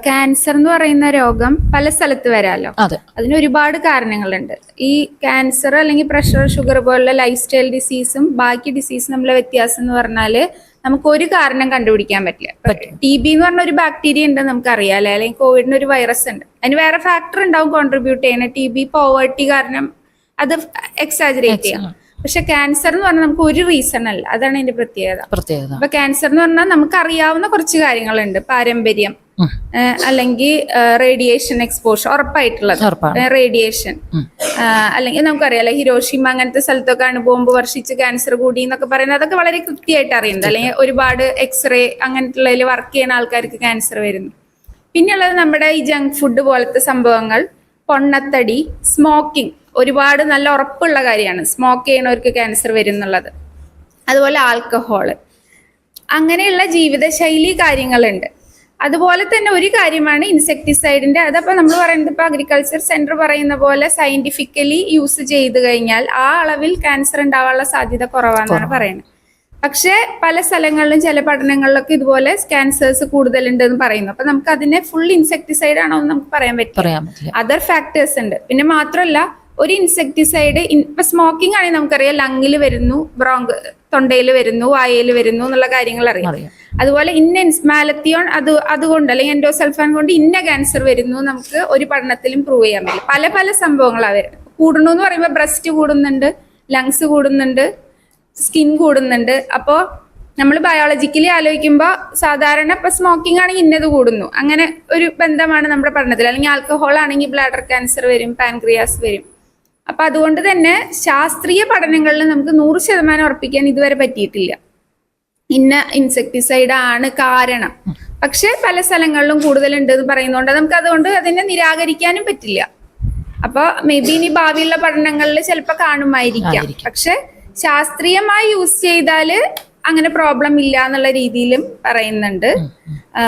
ക്യാൻസർ എന്ന് പറയുന്ന രോഗം പല സ്ഥലത്ത് വരാമല്ലോ. അതെ. അതിന് ഒരുപാട് കാരണങ്ങളുണ്ട്. ഈ ക്യാൻസർ അല്ലെങ്കിൽ പ്രഷർ, ഷുഗർ പോലുള്ള ലൈഫ് സ്റ്റൈൽ ഡിസീസും ബാക്കി ഡിസീസും തമ്മിലെ വ്യത്യാസം എന്ന് പറഞ്ഞാല് നമുക്ക് ഒരു കാരണം കണ്ടുപിടിക്കാൻ പറ്റില്ല. TB എന്ന് പറഞ്ഞ ഒരു ബാക്ടീരിയ ഉണ്ട് നമുക്കറിയാം അല്ലെ, അല്ലെങ്കിൽ കോവിഡിന് ഒരു വൈറസ് ഉണ്ട്. അതിന് വേറെ ഫാക്ടർ ഉണ്ടാവും കോൺട്രിബ്യൂട്ട് ചെയ്യുന്ന. TB പോവേർട്ടി കാരണം അത് എക്സാജറേറ്റ് ചെയ്യാം. പക്ഷെ ക്യാൻസർ എന്ന് പറഞ്ഞാൽ നമുക്ക് ഒരു റീസൺ അല്ല, അതാണ് അതിന്റെ പ്രത്യേകത. അപ്പൊ ക്യാൻസർ എന്ന് പറഞ്ഞാൽ നമുക്ക് അറിയാവുന്ന കുറച്ച് കാര്യങ്ങളുണ്ട്. പാരമ്പര്യം, അല്ലെങ്കിൽ റേഡിയേഷൻ എക്സ്പോഷർ, ഉറപ്പായിട്ടുള്ളത് റേഡിയേഷൻ, അല്ലെങ്കിൽ നമുക്കറിയാലോ ഹിരോഷിമ അങ്ങനത്തെ സ്ഥലത്തൊക്കെയാണ് ബോംബ് വർഷിച്ച് ക്യാൻസർ കൂടി എന്നൊക്കെ പറയുന്നത്. അതൊക്കെ വളരെ കൃത്യമായിട്ട് അറിയുന്നത്. അല്ലെങ്കിൽ ഒരുപാട് എക്സ്റേ അങ്ങനത്തുള്ളതിൽ വർക്ക് ചെയ്യുന്ന ആൾക്കാർക്ക് ക്യാൻസർ വരുന്നു. പിന്നെയുള്ളത് നമ്മുടെ ഈ ജങ്ക് ഫുഡ് പോലത്തെ സംഭവങ്ങൾ, പൊണ്ണത്തടി, സ്മോക്കിംഗ്. ഒരുപാട് നല്ല ഉറപ്പുള്ള കാര്യമാണ് സ്മോക്ക് ചെയ്യണവർക്ക് ക്യാൻസർ വരും എന്നുള്ളത്. അതുപോലെ ആൽക്കഹോള്, അങ്ങനെയുള്ള ജീവിതശൈലി കാര്യങ്ങളുണ്ട്. അതുപോലെ തന്നെ ഒരു കാര്യമാണ് ഇൻസെക്ടിസൈഡിന്റെ. അതപ്പോൾ നമ്മൾ പറയുന്നത് ഇപ്പോൾ അഗ്രികൾച്ചർ സെന്റർ പറയുന്ന പോലെ സയന്റിഫിക്കലി യൂസ് ചെയ്ത് കഴിഞ്ഞാൽ ആ അളവിൽ ക്യാൻസർ ഉണ്ടാവാനുള്ള സാധ്യത കുറവാണെന്നാണ് പറയുന്നത്. പക്ഷെ പല സ്ഥലങ്ങളിലും ചില പഠനങ്ങളിലൊക്കെ ഇതുപോലെ ക്യാൻസേഴ്സ് കൂടുതലുണ്ട് എന്ന് പറയുന്നു. അപ്പൊ നമുക്ക് അതിനെ ഫുൾ ഇൻസെക്ടിസൈഡ് ആണോ എന്ന് നമുക്ക് പറയാൻ പറ്റില്ല. അതർ ഫാക്ടേഴ്സ് ഉണ്ട്. പിന്നെ മാത്രമല്ല ഒരു ഇൻസെക്ടിസൈഡ് ഇപ്പൊ സ്മോക്കിംഗ് ആണെങ്കിൽ നമുക്കറിയാം ലങ്ങിൽ വരുന്നു, തൊണ്ടയിൽ വരുന്നു, വായയിൽ വരുന്നു എന്നുള്ള കാര്യങ്ങൾ അറിയാം. അതുപോലെ ഇന്ന മാലത്തിയോൺ അതുകൊണ്ട് അല്ലെങ്കിൽ എൻഡോസൾഫാൻ കൊണ്ട് ഇന്ന ക്യാൻസർ വരുന്നു നമുക്ക് ഒരു പഠനത്തിലും പ്രൂവ് ചെയ്യാൻ പറ്റില്ല. പല പല സംഭവങ്ങളാണ് വരുന്നത്. കൂടണു എന്ന് പറയുമ്പോൾ ബ്രസ്റ്റ് കൂടുന്നുണ്ട്, ലങ്സ് കൂടുന്നുണ്ട്, സ്കിൻ കൂടുന്നുണ്ട്. അപ്പോൾ നമ്മൾ ബയോളജിക്കലി ആലോചിക്കുമ്പോൾ സാധാരണ ഇപ്പൊ സ്മോക്കിംഗ് ആണെങ്കിൽ ഇന്നത് കൂടുന്നു, അങ്ങനെ ഒരു ബന്ധമാണ് നമ്മുടെ പഠനത്തിൽ. അല്ലെങ്കിൽ ആൽക്കഹോൾ ആണെങ്കിൽ ബ്ലാഡർ ക്യാൻസർ വരും, പാൻക്രിയാസ് വരും. അപ്പൊ അതുകൊണ്ട് തന്നെ ശാസ്ത്രീയ പഠനങ്ങളിൽ നമുക്ക് 100% ഉറപ്പിക്കാൻ ഇതുവരെ പറ്റിയിട്ടില്ല ഇന്ന ഇൻസെക്ടിസൈഡ് ആണ് കാരണം. പക്ഷെ പല സ്ഥലങ്ങളിലും കൂടുതലുണ്ട് എന്ന് പറയുന്നതുകൊണ്ട് നമുക്ക് അതുകൊണ്ട് അതിനെ നിരാകരിക്കാനും പറ്റില്ല. അപ്പൊ മേ ബി ഇനി ഭാവിയുള്ള പഠനങ്ങളിൽ ചിലപ്പോൾ കാണുമായിരിക്കാം. പക്ഷെ ശാസ്ത്രീയമായി യൂസ് ചെയ്താല് അങ്ങനെ പ്രോബ്ലം ഇല്ല എന്നുള്ള രീതിയിലും പറയുന്നുണ്ട്.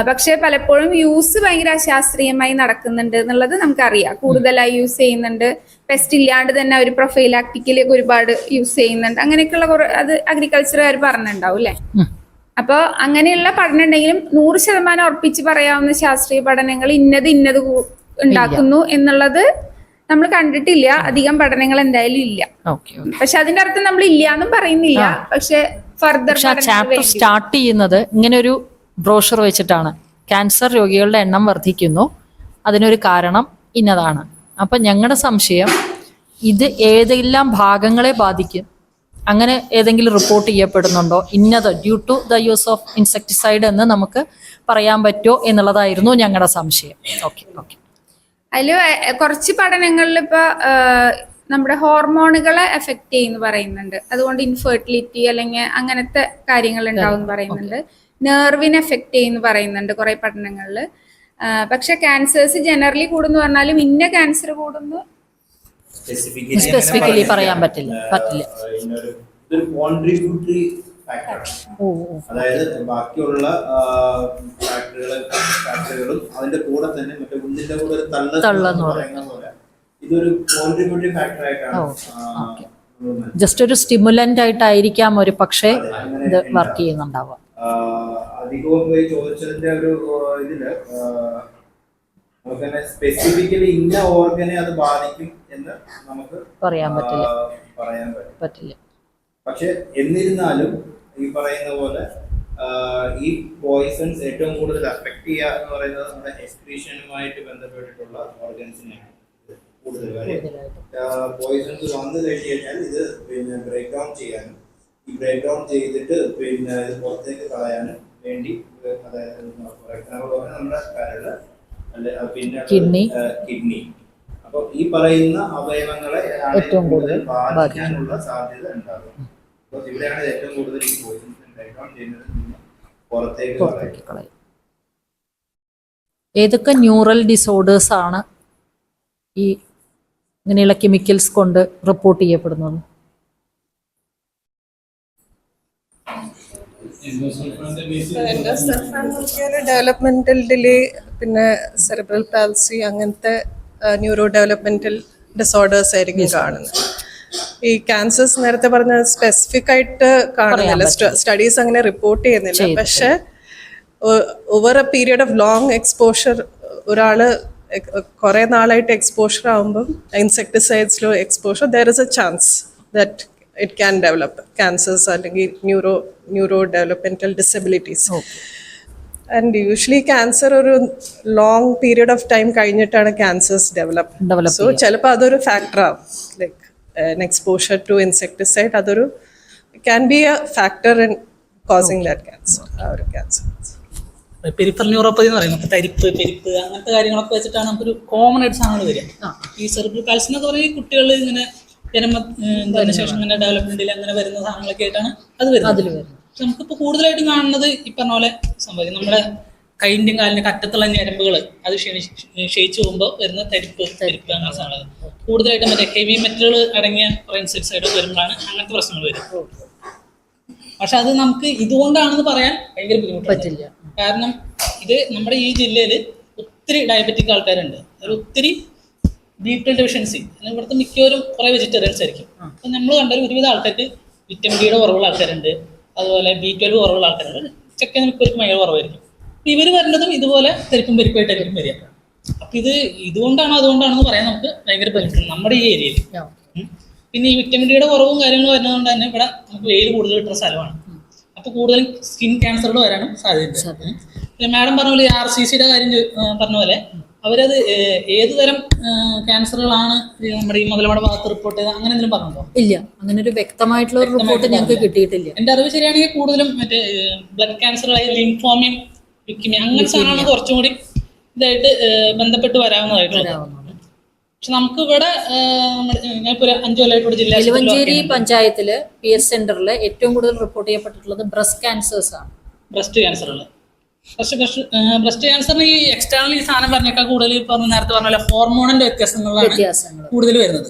പക്ഷെ പലപ്പോഴും യൂസ് ഭയങ്കര അശാസ്ത്രീയമായി നടക്കുന്നുണ്ട് എന്നുള്ളത് നമുക്കറിയാം. കൂടുതലായി യൂസ് ചെയ്യുന്നുണ്ട്. പെസ്റ്റ് ഇല്ലാണ്ട് തന്നെ ഒരു പ്രൊഫൈലാക്ടിക്കലൊക്കെ ഒരുപാട് യൂസ് ചെയ്യുന്നുണ്ട്. അങ്ങനെയൊക്കെയുള്ള അത് അഗ്രികൾച്ചറുകാർ പറഞ്ഞിട്ടുണ്ടാവും അല്ലെ. അപ്പൊ അങ്ങനെയുള്ള പഠനം ഉണ്ടെങ്കിലും 100% ഉറപ്പിച്ച് പറയാവുന്ന ശാസ്ത്രീയ പഠനങ്ങൾ ഇന്നത് ഉണ്ടാക്കുന്നു എന്നുള്ളത് നമ്മൾ കണ്ടിട്ടില്ല. അധികം പഠനങ്ങൾ എന്തായാലും ഇല്ല. പക്ഷെ അതിന്റെ അർത്ഥം നമ്മൾ ഇല്ല എന്നും പറയുന്നില്ല. പക്ഷെ ഫർദർ ചാപ്റ്റർ സ്റ്റാർട്ട് ചെയ്യുന്നത് ഇങ്ങനെ ഒരു ബ്രോഷർ വെച്ചിട്ടാണ്. ക്യാൻസർ രോഗികളുടെ എണ്ണം വർദ്ധിക്കുന്നു, അതിനൊരു കാരണം ഇന്നതാണ്. അപ്പം ഞങ്ങളുടെ സംശയം ഇത് ഏതെല്ലാം ഭാഗങ്ങളെ ബാധിക്കും, അങ്ങനെ ഏതെങ്കിലും റിപ്പോർട്ട് ചെയ്യപ്പെടുന്നുണ്ടോ ഇന്നത് due to the use of insecticide എന്ന് നമുക്ക് പറയാൻ പറ്റുമോ എന്നുള്ളതായിരുന്നു ഞങ്ങളുടെ സംശയം. ഓക്കെ. അതില് കുറച്ച് പഠനങ്ങളിൽ ഇപ്പൊ നമ്മുടെ ഹോർമോണുകളെ എഫക്ട് ചെയ്യുന്നു പറയുന്നുണ്ട്. അതുകൊണ്ട് ഇൻഫെർട്ടിലിറ്റി അല്ലെങ്കിൽ അങ്ങനത്തെ കാര്യങ്ങൾ ഉണ്ടാവും പറയുന്നുണ്ട്. നെർവിനെ എഫക്ട് ചെയ്യുന്നു പറയുന്നുണ്ട് കുറെ പഠനങ്ങളിൽ. പക്ഷെ ക്യാൻസേഴ്സ് ജനറലി കൂടുന്നു പറഞ്ഞാലും ഇന്ന ക്യാൻസർ കൂടുന്നു സ്പെസിഫിക്കലി പറയാൻ പറ്റില്ല. അതായത് ബാക്കിയുള്ള ഫാക്ടറികളും അതിന്റെ കൂടെ തന്നെ മറ്റേ ഉള്ളിന്റെ കൂടെ ഒരു തള്ളെന്ന് പറയുന്ന പോലെ ഇതൊരു കോൺട്രിബ്യൂട്ടീവ് ഫാക്ടർ ആയിട്ടാണ്. ജസ്റ്റ് ഒരു സ്റ്റിമുലന്റ് ആയിട്ടായിരിക്കാം ഒരു പക്ഷേ ഇത് വർക്ക് ചെയ്യുന്നുണ്ടാവുക. അധികവും പോയി ചോദിച്ചതിന്റെ ഒരു ഇതില് നമുക്ക് തന്നെ സ്പെസിഫിക്കലി ഇന്ന ഓർഗനെ അത് ബാധിക്കും എന്ന് നമുക്ക് പറയാൻ പറ്റില്ല. പക്ഷെ എന്നിരുന്നാലും ഈ പറയുന്ന പോലെ ഈ പോയിസൺസ് ഏറ്റവും കൂടുതൽ അഫക്ട് ചെയ്യുക എന്ന് പറയുന്നത് നമ്മുടെ എക്സ്ക്രീഷനുമായിട്ട് ബന്ധപ്പെട്ടിട്ടുള്ള ഓർഗൻസിനെയാണ് കൂടുതൽ കാര്യം. പോയിസൺസ് വന്നു കഴിഞ്ഞ് കഴിഞ്ഞാൽ ഇത് പിന്നെ ബ്രേക്ക് ഡൗൺ ചെയ്യാനും ഈ ബ്രേക്ക് ഡൗൺ ചെയ്തിട്ട് പിന്നെ ഇത് പുറത്തേക്ക് കളയാനും വേണ്ടി, അതായത് ഫോർ എക്സാമ്പിൾ നമ്മുടെ കരള് പിന്നെ കിഡ്നി, അപ്പൊ ഈ പറയുന്ന അവയവങ്ങളെ ഏറ്റവും കൂടുതൽ ബാധിക്കാനുള്ള സാധ്യത ഉണ്ടാകും. ഇവിടെയാണ് ഏറ്റവും കൂടുതൽ ഈ പോയിസൺസ് ബ്രേക്ക് ഡൗൺ ചെയ്യുന്നത് പുറത്തേക്ക് കളയും. ഏതൊക്കെ ന്യൂറൽ ഡിസോർഡേഴ്സ് ആണ് ഈ ഇങ്ങനെയുള്ള കെമിക്കൽസ് കൊണ്ട് റിപ്പോർട്ട് ചെയ്യപ്പെടുന്നത്? ഡെവലപ്മെന്റൽ ഡിലേ, പിന്നെ സെറിബ്രൽ പാൽസി, അങ്ങനത്തെ ന്യൂറോ ഡെവലപ്മെന്റൽ ഡിസോർഡേഴ്സ് ആയിരിക്കും കാണുന്നത്. ഈ ക്യാൻസേഴ്സ് നേരത്തെ പറഞ്ഞ സ്പെസിഫിക് ആയിട്ട് കാണുന്നില്ല, സ്റ്റഡീസ് അങ്ങനെ റിപ്പോർട്ട് ചെയ്യുന്നില്ല. പക്ഷെ over a period of long exposure ഒരാൾ കുറേ നാളായിട്ട് എക്സ്പോഷർ ആകുമ്പം ഇൻസെക്ടിസൈഡ്സിലോ exposure there is a chance that it can develop cancers അല്ലെങ്കിൽ neuro developmental disabilities. And usually cancer ഒരു ലോങ് പീരിയഡ് ഓഫ് ടൈം കഴിഞ്ഞിട്ടാണ് ക്യാൻസേഴ്സ് ഡെവലപ്പ്. സോ ചിലപ്പോൾ അതൊരു ഫാക്ടറാവും. ലൈക്ക് എക്സ്പോഷർ ടു ഇൻസെക്ടിസൈഡ് അതൊരു can be a factor in causing that cancer. ആ ഒരു cancer peripheral neuropathy എന്ന് പറയുന്നത് പെരിപ്പ് അങ്ങനത്തെ കാര്യങ്ങളൊക്കെ വെച്ചിട്ടാണ് നമുക്കൊരു കോമൺ ആയിട്ട് സാധനങ്ങൾ വരിക. ഈ സെറിബ്രൽ പാൾസി എന്നൊക്കെ പറഞ്ഞാൽ കുട്ടികൾ ഇങ്ങനെ ജന്മത്തിന് ശേഷം ഇങ്ങനെ ഡെവലപ്മെന്റിൽ അങ്ങനെ വരുന്ന സാധനങ്ങളൊക്കെ ആയിട്ടാണ് അത് വരുന്നത്. പക്ഷെ നമുക്കിപ്പോൾ കൂടുതലായിട്ടും കാണുന്നത് ഈ പറഞ്ഞ പോലെ സംഭവിക്കും. നമ്മുടെ കൈൻ്റെയും കാലിൻ്റെ അറ്റത്തുള്ള ഞരമ്പുകൾ അത് ക്ഷയിച്ചു പോകുമ്പോൾ വരുന്ന തരിപ്പ് അങ്ങനെ സാധനങ്ങൾ കൂടുതലായിട്ടും മറ്റേ ഹെവി മെറ്റലുകൾ അടങ്ങിയ കുറേ ഇൻസെക്ടിസൈഡ് വരുമ്പോഴാണ് അങ്ങനത്തെ പ്രശ്നങ്ങൾ വരും. പക്ഷെ അത് നമുക്ക് ഇതുകൊണ്ടാണെന്ന് പറയാൻ ഭയങ്കര ബുദ്ധിമുട്ടില്ല. കാരണം ഇത് നമ്മുടെ ഈ ജില്ലയിൽ ഒത്തിരി ഡയബറ്റിക് ആൾക്കാരുണ്ട്, ഒത്തിരി B12 ഡെഫിഷ്യൻസി. ഇവിടുത്തെ മിക്കവരും കുറേ വെജിറ്റേറിയൻസ് ആയിരിക്കും. അപ്പം നമ്മൾ കണ്ടാൽ ഒരുവിധ ആൾക്കാർക്ക് വിറ്റമിൻ ഡിയുടെ കുറവുള്ള ആൾക്കാരുണ്ട്, അതുപോലെ B12 കുറവുള്ള ആൾക്കാരുണ്ട്. ചെക്കൻ മിക്കവർക്ക് ഭയങ്കര കുറവായിരിക്കും. ഇവർ വരുന്നതും ഇതുപോലെ തെരിപ്പും പെരിപ്പായിട്ടായിരിക്കും വരിക. അപ്പം അതുകൊണ്ടാണെന്ന് പറയാൻ നമുക്ക് ഭയങ്കര ബുദ്ധിമുട്ടുണ്ട് നമ്മുടെ ഈ ഏരിയയിൽ. പിന്നെ ഈ വിറ്റമിൻ ഡിയുടെ കുറവും കാര്യങ്ങളും വരുന്നതുകൊണ്ട് തന്നെ ഇവിടെ നമുക്ക് വെയിൽ കൂടുതൽ കിട്ടുന്ന സ്ഥലമാണ്. അപ്പോൾ കൂടുതലും സ്കിൻ ക്യാൻസറുകൾ വരാനും സാധ്യതയുണ്ട്. പിന്നെ മാഡം പറഞ്ഞ പോലെ RCCയുടെ കാര്യം പറഞ്ഞ പോലെ അവരത് ഏത് തരം ക്യാൻസറുകളാണ് നമ്മുടെ ഈ മുതലമട ഭാഗത്ത് റിപ്പോർട്ട് ചെയ്ത് അങ്ങനെ എന്തെങ്കിലും പറഞ്ഞോ? ഇല്ല, അങ്ങനെ ഒരു വ്യക്തമായിട്ടുള്ള ഒരു റിപ്പോർട്ട് ഞങ്ങൾക്ക് കിട്ടിയിട്ടില്ല. എൻ്റെ അറിവ് ശരിയാണെങ്കിൽ കൂടുതലും മറ്റേ ബ്ലഡ് ക്യാൻസറുകളായി ലിംഫോമിയം, ലുക്കീമിയ അങ്ങനത്തെ സാധനമാണ് കുറച്ചും കൂടി ഇതായിട്ട് ബന്ധപ്പെട്ട് വരാവുന്നതായിട്ടുള്ളത്. പക്ഷെ നമുക്ക് ഇവിടെ ഞാനിപ്പോൾ ഒരു 5 കൊല്ലമായിട്ട് ജില്ലാ തിരുവഞ്ചേരി പഞ്ചായത്തില് PS സെന്ററിൽ ഏറ്റവും കൂടുതൽ റിപ്പോർട്ട് ചെയ്യപ്പെട്ടിട്ടുള്ളത് ബ്രസ്റ്റ് ക്യാൻസേഴ്സ് ആണ്. ബ്രസ്റ്റ് ക്യാൻസറുകൾ. ബ്രസ്റ്റ് ക്യാൻസറിന് ഈ എക്സ്റ്റേണൽ ഈ സാധനം പറഞ്ഞേക്കാൾ കൂടുതൽ നേരത്തെ പറഞ്ഞ ഹോർമോണിന്റെ വ്യത്യാസങ്ങളാണ് കൂടുതൽ വരുന്നത്.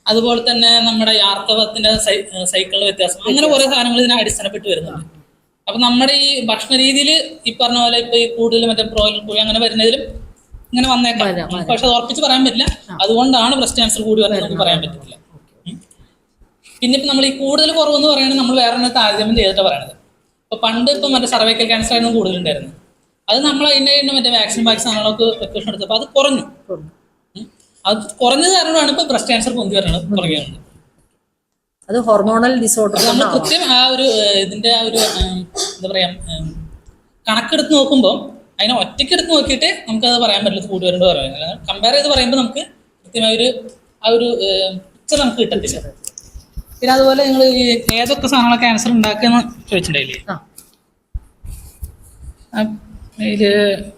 അതുപോലെ തന്നെ നമ്മുടെ ആർത്തവത്തിന്റെ സൈക്കിളിലെ വ്യത്യാസം, അങ്ങനെ കുറെ സാധനങ്ങൾ ഇതിനെ അടിസ്ഥാനപ്പെട്ട് വരുന്നുണ്ട്. അപ്പൊ നമ്മുടെ ഈ ഭക്ഷണ രീതിയിൽ ഈ പറഞ്ഞ പോലെ ഇപ്പൊ ഈ കൂടുതൽ മറ്റേ ബ്രോയിലർ കോഴി അങ്ങനെ വരുന്നതിലും ഇങ്ങനെ വന്നേക്കാം. പക്ഷെ അത് ഉറപ്പിച്ച് പറയാൻ പറ്റില്ല. അതുകൊണ്ടാണ് ബ്രസ്റ്റ് ക്യാൻസർ കൂടി വരുന്നത് നമുക്ക് പറയാൻ പറ്റില്ല. പിന്നെ ഇപ്പം നമ്മൾ ഈ കൂടുതൽ കുറവെന്ന് പറയുകയാണെങ്കിൽ നമ്മൾ വേറെ താരതമ്യം ചെയ്തിട്ട് പറയണത്. ഇപ്പോൾ പണ്ട് ഇപ്പം മറ്റേ സർവൈക്കൽ ക്യാൻസർ ആയിരുന്നു കൂടുതലുണ്ടായിരുന്നു. അത് നമ്മൾ അതിൻ്റെ മറ്റേ വാക്സിൻ സാധനങ്ങളൊക്കെ പ്രിക്കോഷൻ എടുത്തപ്പോൾ അത് കുറഞ്ഞു. അത് കുറഞ്ഞത് കാരണമാണ് ഇപ്പോൾ ബ്രസ്റ്റ് ക്യാൻസർ പൊന്തി വരണത് തുടങ്ങിയത്. അത് ഹോർമോണൽ ഡിസോർഡർ. നമ്മൾ കൃത്യം ആ ഒരു ഇതിൻ്റെ ആ ഒരു എന്താ പറയുക കണക്കെടുത്ത് നോക്കുമ്പോൾ അതിനെ ഒറ്റയ്ക്ക് എടുത്ത് നോക്കിയിട്ട് നമുക്കത് പറയാൻ പറ്റില്ല കൂടി വരേണ്ട പറയുന്നത്. കമ്പയർ ചെയ്ത് പറയുമ്പോൾ നമുക്ക് കൃത്യമായൊരു ആ ഒരു പിക്ചർ നമുക്ക് കിട്ടത്തില്ല. പിന്നെ അതുപോലെ നിങ്ങൾ ഈ ഏതൊക്കെ സാധനങ്ങളെ ക്യാൻസർ ഉണ്ടാക്കുകയെന്ന് ചോദിച്ചിട്ടുണ്ടായില്ലേ? ഇതിൽ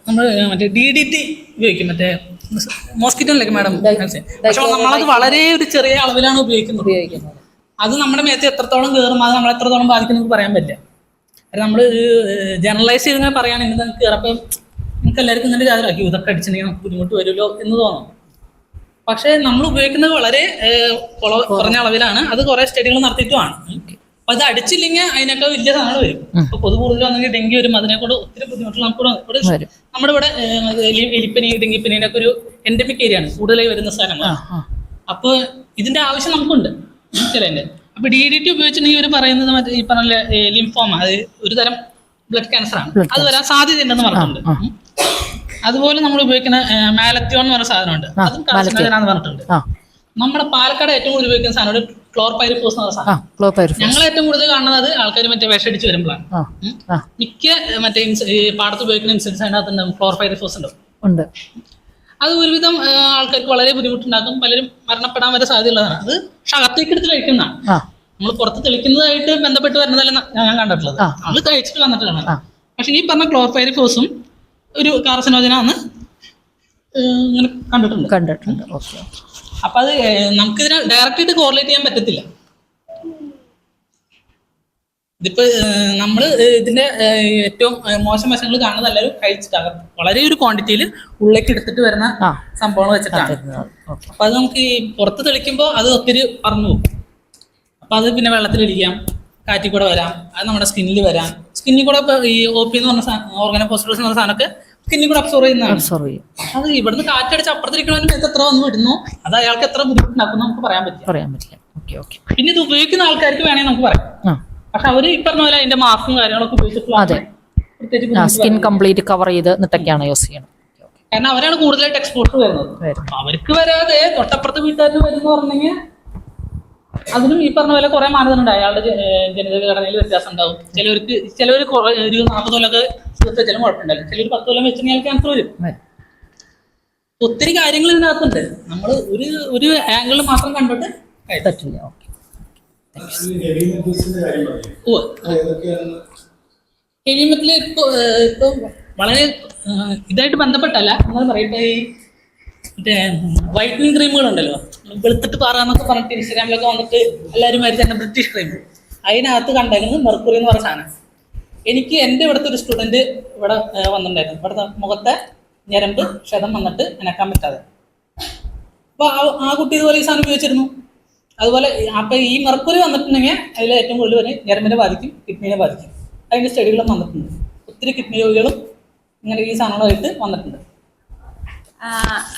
നമ്മൾ മറ്റേ DDT ഉപയോഗിക്കും, മറ്റേ മോസ്കിറ്റോയിലേക്ക് മാഡം. പക്ഷെ നമ്മളത് വളരെ ഒരു ചെറിയ അളവിലാണ് ഉപയോഗിക്കുന്നത്. അത് നമ്മുടെ മേത്ത് എത്രത്തോളം കയറും, അത് നമ്മളെ എത്രത്തോളം ബാധിക്കും നമുക്ക് പറയാൻ പറ്റില്ല. നമ്മൾ ജനറലൈസ് ചെയ്ത് ഇങ്ങനെ പറയുകയാണെങ്കിൽ നമുക്ക് കയറപ്പം നമുക്ക് എല്ലാവർക്കും ഇങ്ങനെ ജാതരാക്കി ഇതൊക്കെ അടിച്ചിട്ടുണ്ടെങ്കിൽ നമുക്ക് ബുദ്ധിമുട്ട് വരുമല്ലോ എന്ന് തോന്നും. പക്ഷേ നമ്മൾ ഉപയോഗിക്കുന്നത് വളരെ കുറഞ്ഞ അളവിലാണ്. അത് കുറേ സ്റ്റഡികൾ നടത്തിയിട്ടുമാണ്. അപ്പൊ അത് അടിച്ചില്ലെങ്കിൽ അതിനൊക്കെ വലിയ സാധനങ്ങൾ വരും. ഇപ്പൊ കൊതു കൂടുതൽ വന്നെങ്കിൽ ഡെങ്കി വരും. അതിനെക്കൂടെ ഒത്തിരി ബുദ്ധിമുട്ടുകൾ നമുക്ക് നമ്മുടെ ഇവിടെ എലിപ്പനി ഡെങ്കിപ്പനീൻ്റെ ഒക്കെ ഒരു എൻഡമിക് ഏരിയ ആണ്, കൂടുതലായി വരുന്ന സ്ഥലങ്ങൾ. അപ്പൊ ഇതിന്റെ ആവശ്യം നമുക്കുണ്ട് ചിലതിന്റെ. അപ്പൊ DDT ഉപയോഗിച്ചിട്ടുണ്ടെങ്കിൽ ഇവർ പറയുന്നത് മറ്റേ ഈ പറഞ്ഞ ലിംഫോമ, അത് ഒരു തരം ബ്ലഡ് ക്യാൻസർ ആണ്, അത് വരാൻ സാധ്യതയുണ്ടെന്ന് പറഞ്ഞിട്ടുണ്ട്. അതുപോലെ നമ്മൾ ഉപയോഗിക്കുന്ന മാലത്യോൺ എന്ന് പറഞ്ഞ സാധനമുണ്ട്, അതും കാർസിനോജനാന്ന് പറഞ്ഞിട്ടുണ്ട്. നമ്മുടെ പാലക്കാട് ഏറ്റവും കൂടുതൽ ഉപയോഗിക്കുന്ന സാധനം ക്ലോർപൈറിഫോസ് എന്ന് പറഞ്ഞ സാധനം. ഞങ്ങൾ ഏറ്റവും കൂടുതൽ കാണുന്നത് അത് ആൾക്കാർ മറ്റേ വിഷടിച്ച് വരുമ്പോഴാണ്. മിക്ക മറ്റേ പാടത്ത് ഉപയോഗിക്കുന്ന ഇൻസെക്ട്സ് അതിനകത്ത് ക്ലോർപൈറിഫോസ് ഉണ്ട്. അത് ഒരുവിധം ആൾക്കാർക്ക് വളരെ ബുദ്ധിമുട്ടുണ്ടാക്കും, പലരും മരണപ്പെടാൻ വരെ സാധ്യതയുള്ളതാണ്. അത് പക്ഷെ അകത്തേക്ക് എടുത്ത് കഴിക്കുന്നതാണ്. നമ്മൾ പുറത്ത് തെളിക്കുന്നതായിട്ട് ബന്ധപ്പെട്ട് വരുന്നതല്ല ഞാൻ കണ്ടിട്ടുള്ളത്. നമ്മൾ കഴിച്ചിട്ട് വന്നിട്ടാണ്. പക്ഷെ ഈ പറഞ്ഞ ക്ലോർപൈറിഫോസും ഒരു കാർസിനോജനാന്ന് ഇങ്ങനെ കണ്ടിട്ടുണ്ട്. അപ്പൊ അത് നമുക്കിതിനെ ഡയറക്റ്റായിട്ട് കോറിലേറ്റ് ചെയ്യാൻ പറ്റത്തില്ല. ഇതിപ്പോ നമ്മൾ ഇതിന്റെ ഏറ്റവും മോശം വശങ്ങൾ കാണുന്നത് എല്ലാവരും കഴിച്ചിട്ടാകും. വളരെ ഒരു ക്വാണ്ടിറ്റിയിൽ ഉള്ളിലേക്ക് എടുത്തിട്ട് വരുന്ന സംഭവങ്ങൾ വെച്ചിട്ടാണ്. അപ്പൊ അത് നമുക്ക് ഈ പുറത്ത് തെളിക്കുമ്പോൾ അത് ഒത്തിരി പറന്നു പോകും. അപ്പൊ അത് പിന്നെ വെള്ളത്തിലിരിക്കാം, കാറ്റിൽ കൂടെ വരാം, അത് നമ്മുടെ സ്കിന്നിൽ വരാം. സ്കിന്നിൽ കൂടെ ഇപ്പൊ ഈ OP എന്ന് പറഞ്ഞ ഓർഗാനോഫോസ്ഫറസ് എന്ന് പറഞ്ഞ സാധനമൊക്കെ സ്കിന്നിൽ കൂടെ അബ്സോർവ് ചെയ്യുന്നതാണ്. അത് ഇവിടുന്ന് കാറ്റടിച്ച് അപ്പുറത്തിരിക്കണവന് എത്ര വന്നു വിടുന്നു, അത് അയാൾക്ക് എത്ര ബുദ്ധിമുട്ടുണ്ടാക്കുന്നു നമുക്ക് പറയാൻ പറ്റില്ല. പിന്നെ ഇത് ഉപയോഗിക്കുന്ന ആൾക്കാർക്ക് വേണമെങ്കിൽ നമുക്ക് പറയാം. പക്ഷെ അവര് ഈ പറഞ്ഞ പോലെ അതിന്റെ മാസ്കും കാര്യങ്ങളൊക്കെ ഉപയോഗിച്ചിട്ടുള്ള പ്രത്യേകിച്ച് ബുദ്ധിമുട്ട് സ്കിൻ കംപ്ലീറ്റ് കവർ ചെയ്ത് എന്നിട്ടൊക്കെയാണ് യൂസ് ചെയ്യണം. കാരണം അവരാണ് കൂടുതലായിട്ട് എക്സ്പോഷർ വരുന്നത്. അപ്പൊ അവർക്ക് വരാതെ തൊട്ടപ്പുറത്ത് വീട്ടുകാർക്ക് വരുന്ന പറഞ്ഞെങ്കിൽ അതിനും ഈ പറഞ്ഞ പോലെ കുറെ മാനദണ്ഡം. അയാളുടെ ജനിതക ഘടനയിൽ വ്യത്യാസം ഉണ്ടാവും. ചിലർ ഒരു 40 കൊല്ലമൊക്കെ ചികിത്സിച്ചാലും കുഴപ്പമുണ്ടാവില്ല. ചിലർ 10 കൊല്ലം വെച്ചാൽ ക്യാൻസർ വരും. ഒത്തിരി കാര്യങ്ങൾ ഇതിനകത്തുണ്ട്. നമ്മൾ ഒരു ആംഗിളിൽ മാത്രം കണ്ടിട്ട് പറ്റില്ല. ഹെവി മെറ്റൽ ഇപ്പൊ വളരെ ഇതായിട്ട് ബന്ധപ്പെട്ടല്ല എന്നാൽ പറയട്ടെ, ഈ മറ്റേ വൈറ്റനിങ് ക്രീമുകളുണ്ടല്ലോ, വെളുത്തിട്ട് പാറാന്നൊക്കെ പറഞ്ഞിട്ട് ഇൻസ്റ്റാഗ്രാമിലൊക്കെ വന്നിട്ട് എല്ലാവരും തന്നെ ബ്രിട്ടീഷ് ക്രീം, അതിനകത്ത് കണ്ടേക്കുന്നത് മെർക്കുറി എന്ന് പറഞ്ഞ സാധനം. എനിക്ക് എൻ്റെ ഇവിടുത്തെ ഒരു സ്റ്റുഡൻറ്റ് ഇവിടെ വന്നിട്ടുണ്ടായിരുന്നു. ഇവിടുത്തെ മുഖത്തെ ഞരമ്പ് ക്ഷതം വന്നിട്ട് അനക്കാൻ പറ്റാതെ. അപ്പോൾ ആ കുട്ടി ഇതുപോലെ ഈ സാധനം ഉപയോഗിച്ചിരുന്നു. അതുപോലെ അപ്പം ഈ മെർക്കുറി വന്നിട്ടുണ്ടെങ്കിൽ അതിൽ ഏറ്റവും കൂടുതൽ വരെ ഞരമ്പിനെ ബാധിക്കും, കിഡ്നീനെ ബാധിക്കും. അതിൻ്റെ സ്റ്റഡികളും വന്നിട്ടുണ്ട്. ഒത്തിരി കിഡ്നി രോഗികളും ഇങ്ങനെ ഈ സാധനങ്ങളായിട്ട് വന്നിട്ടുണ്ട്.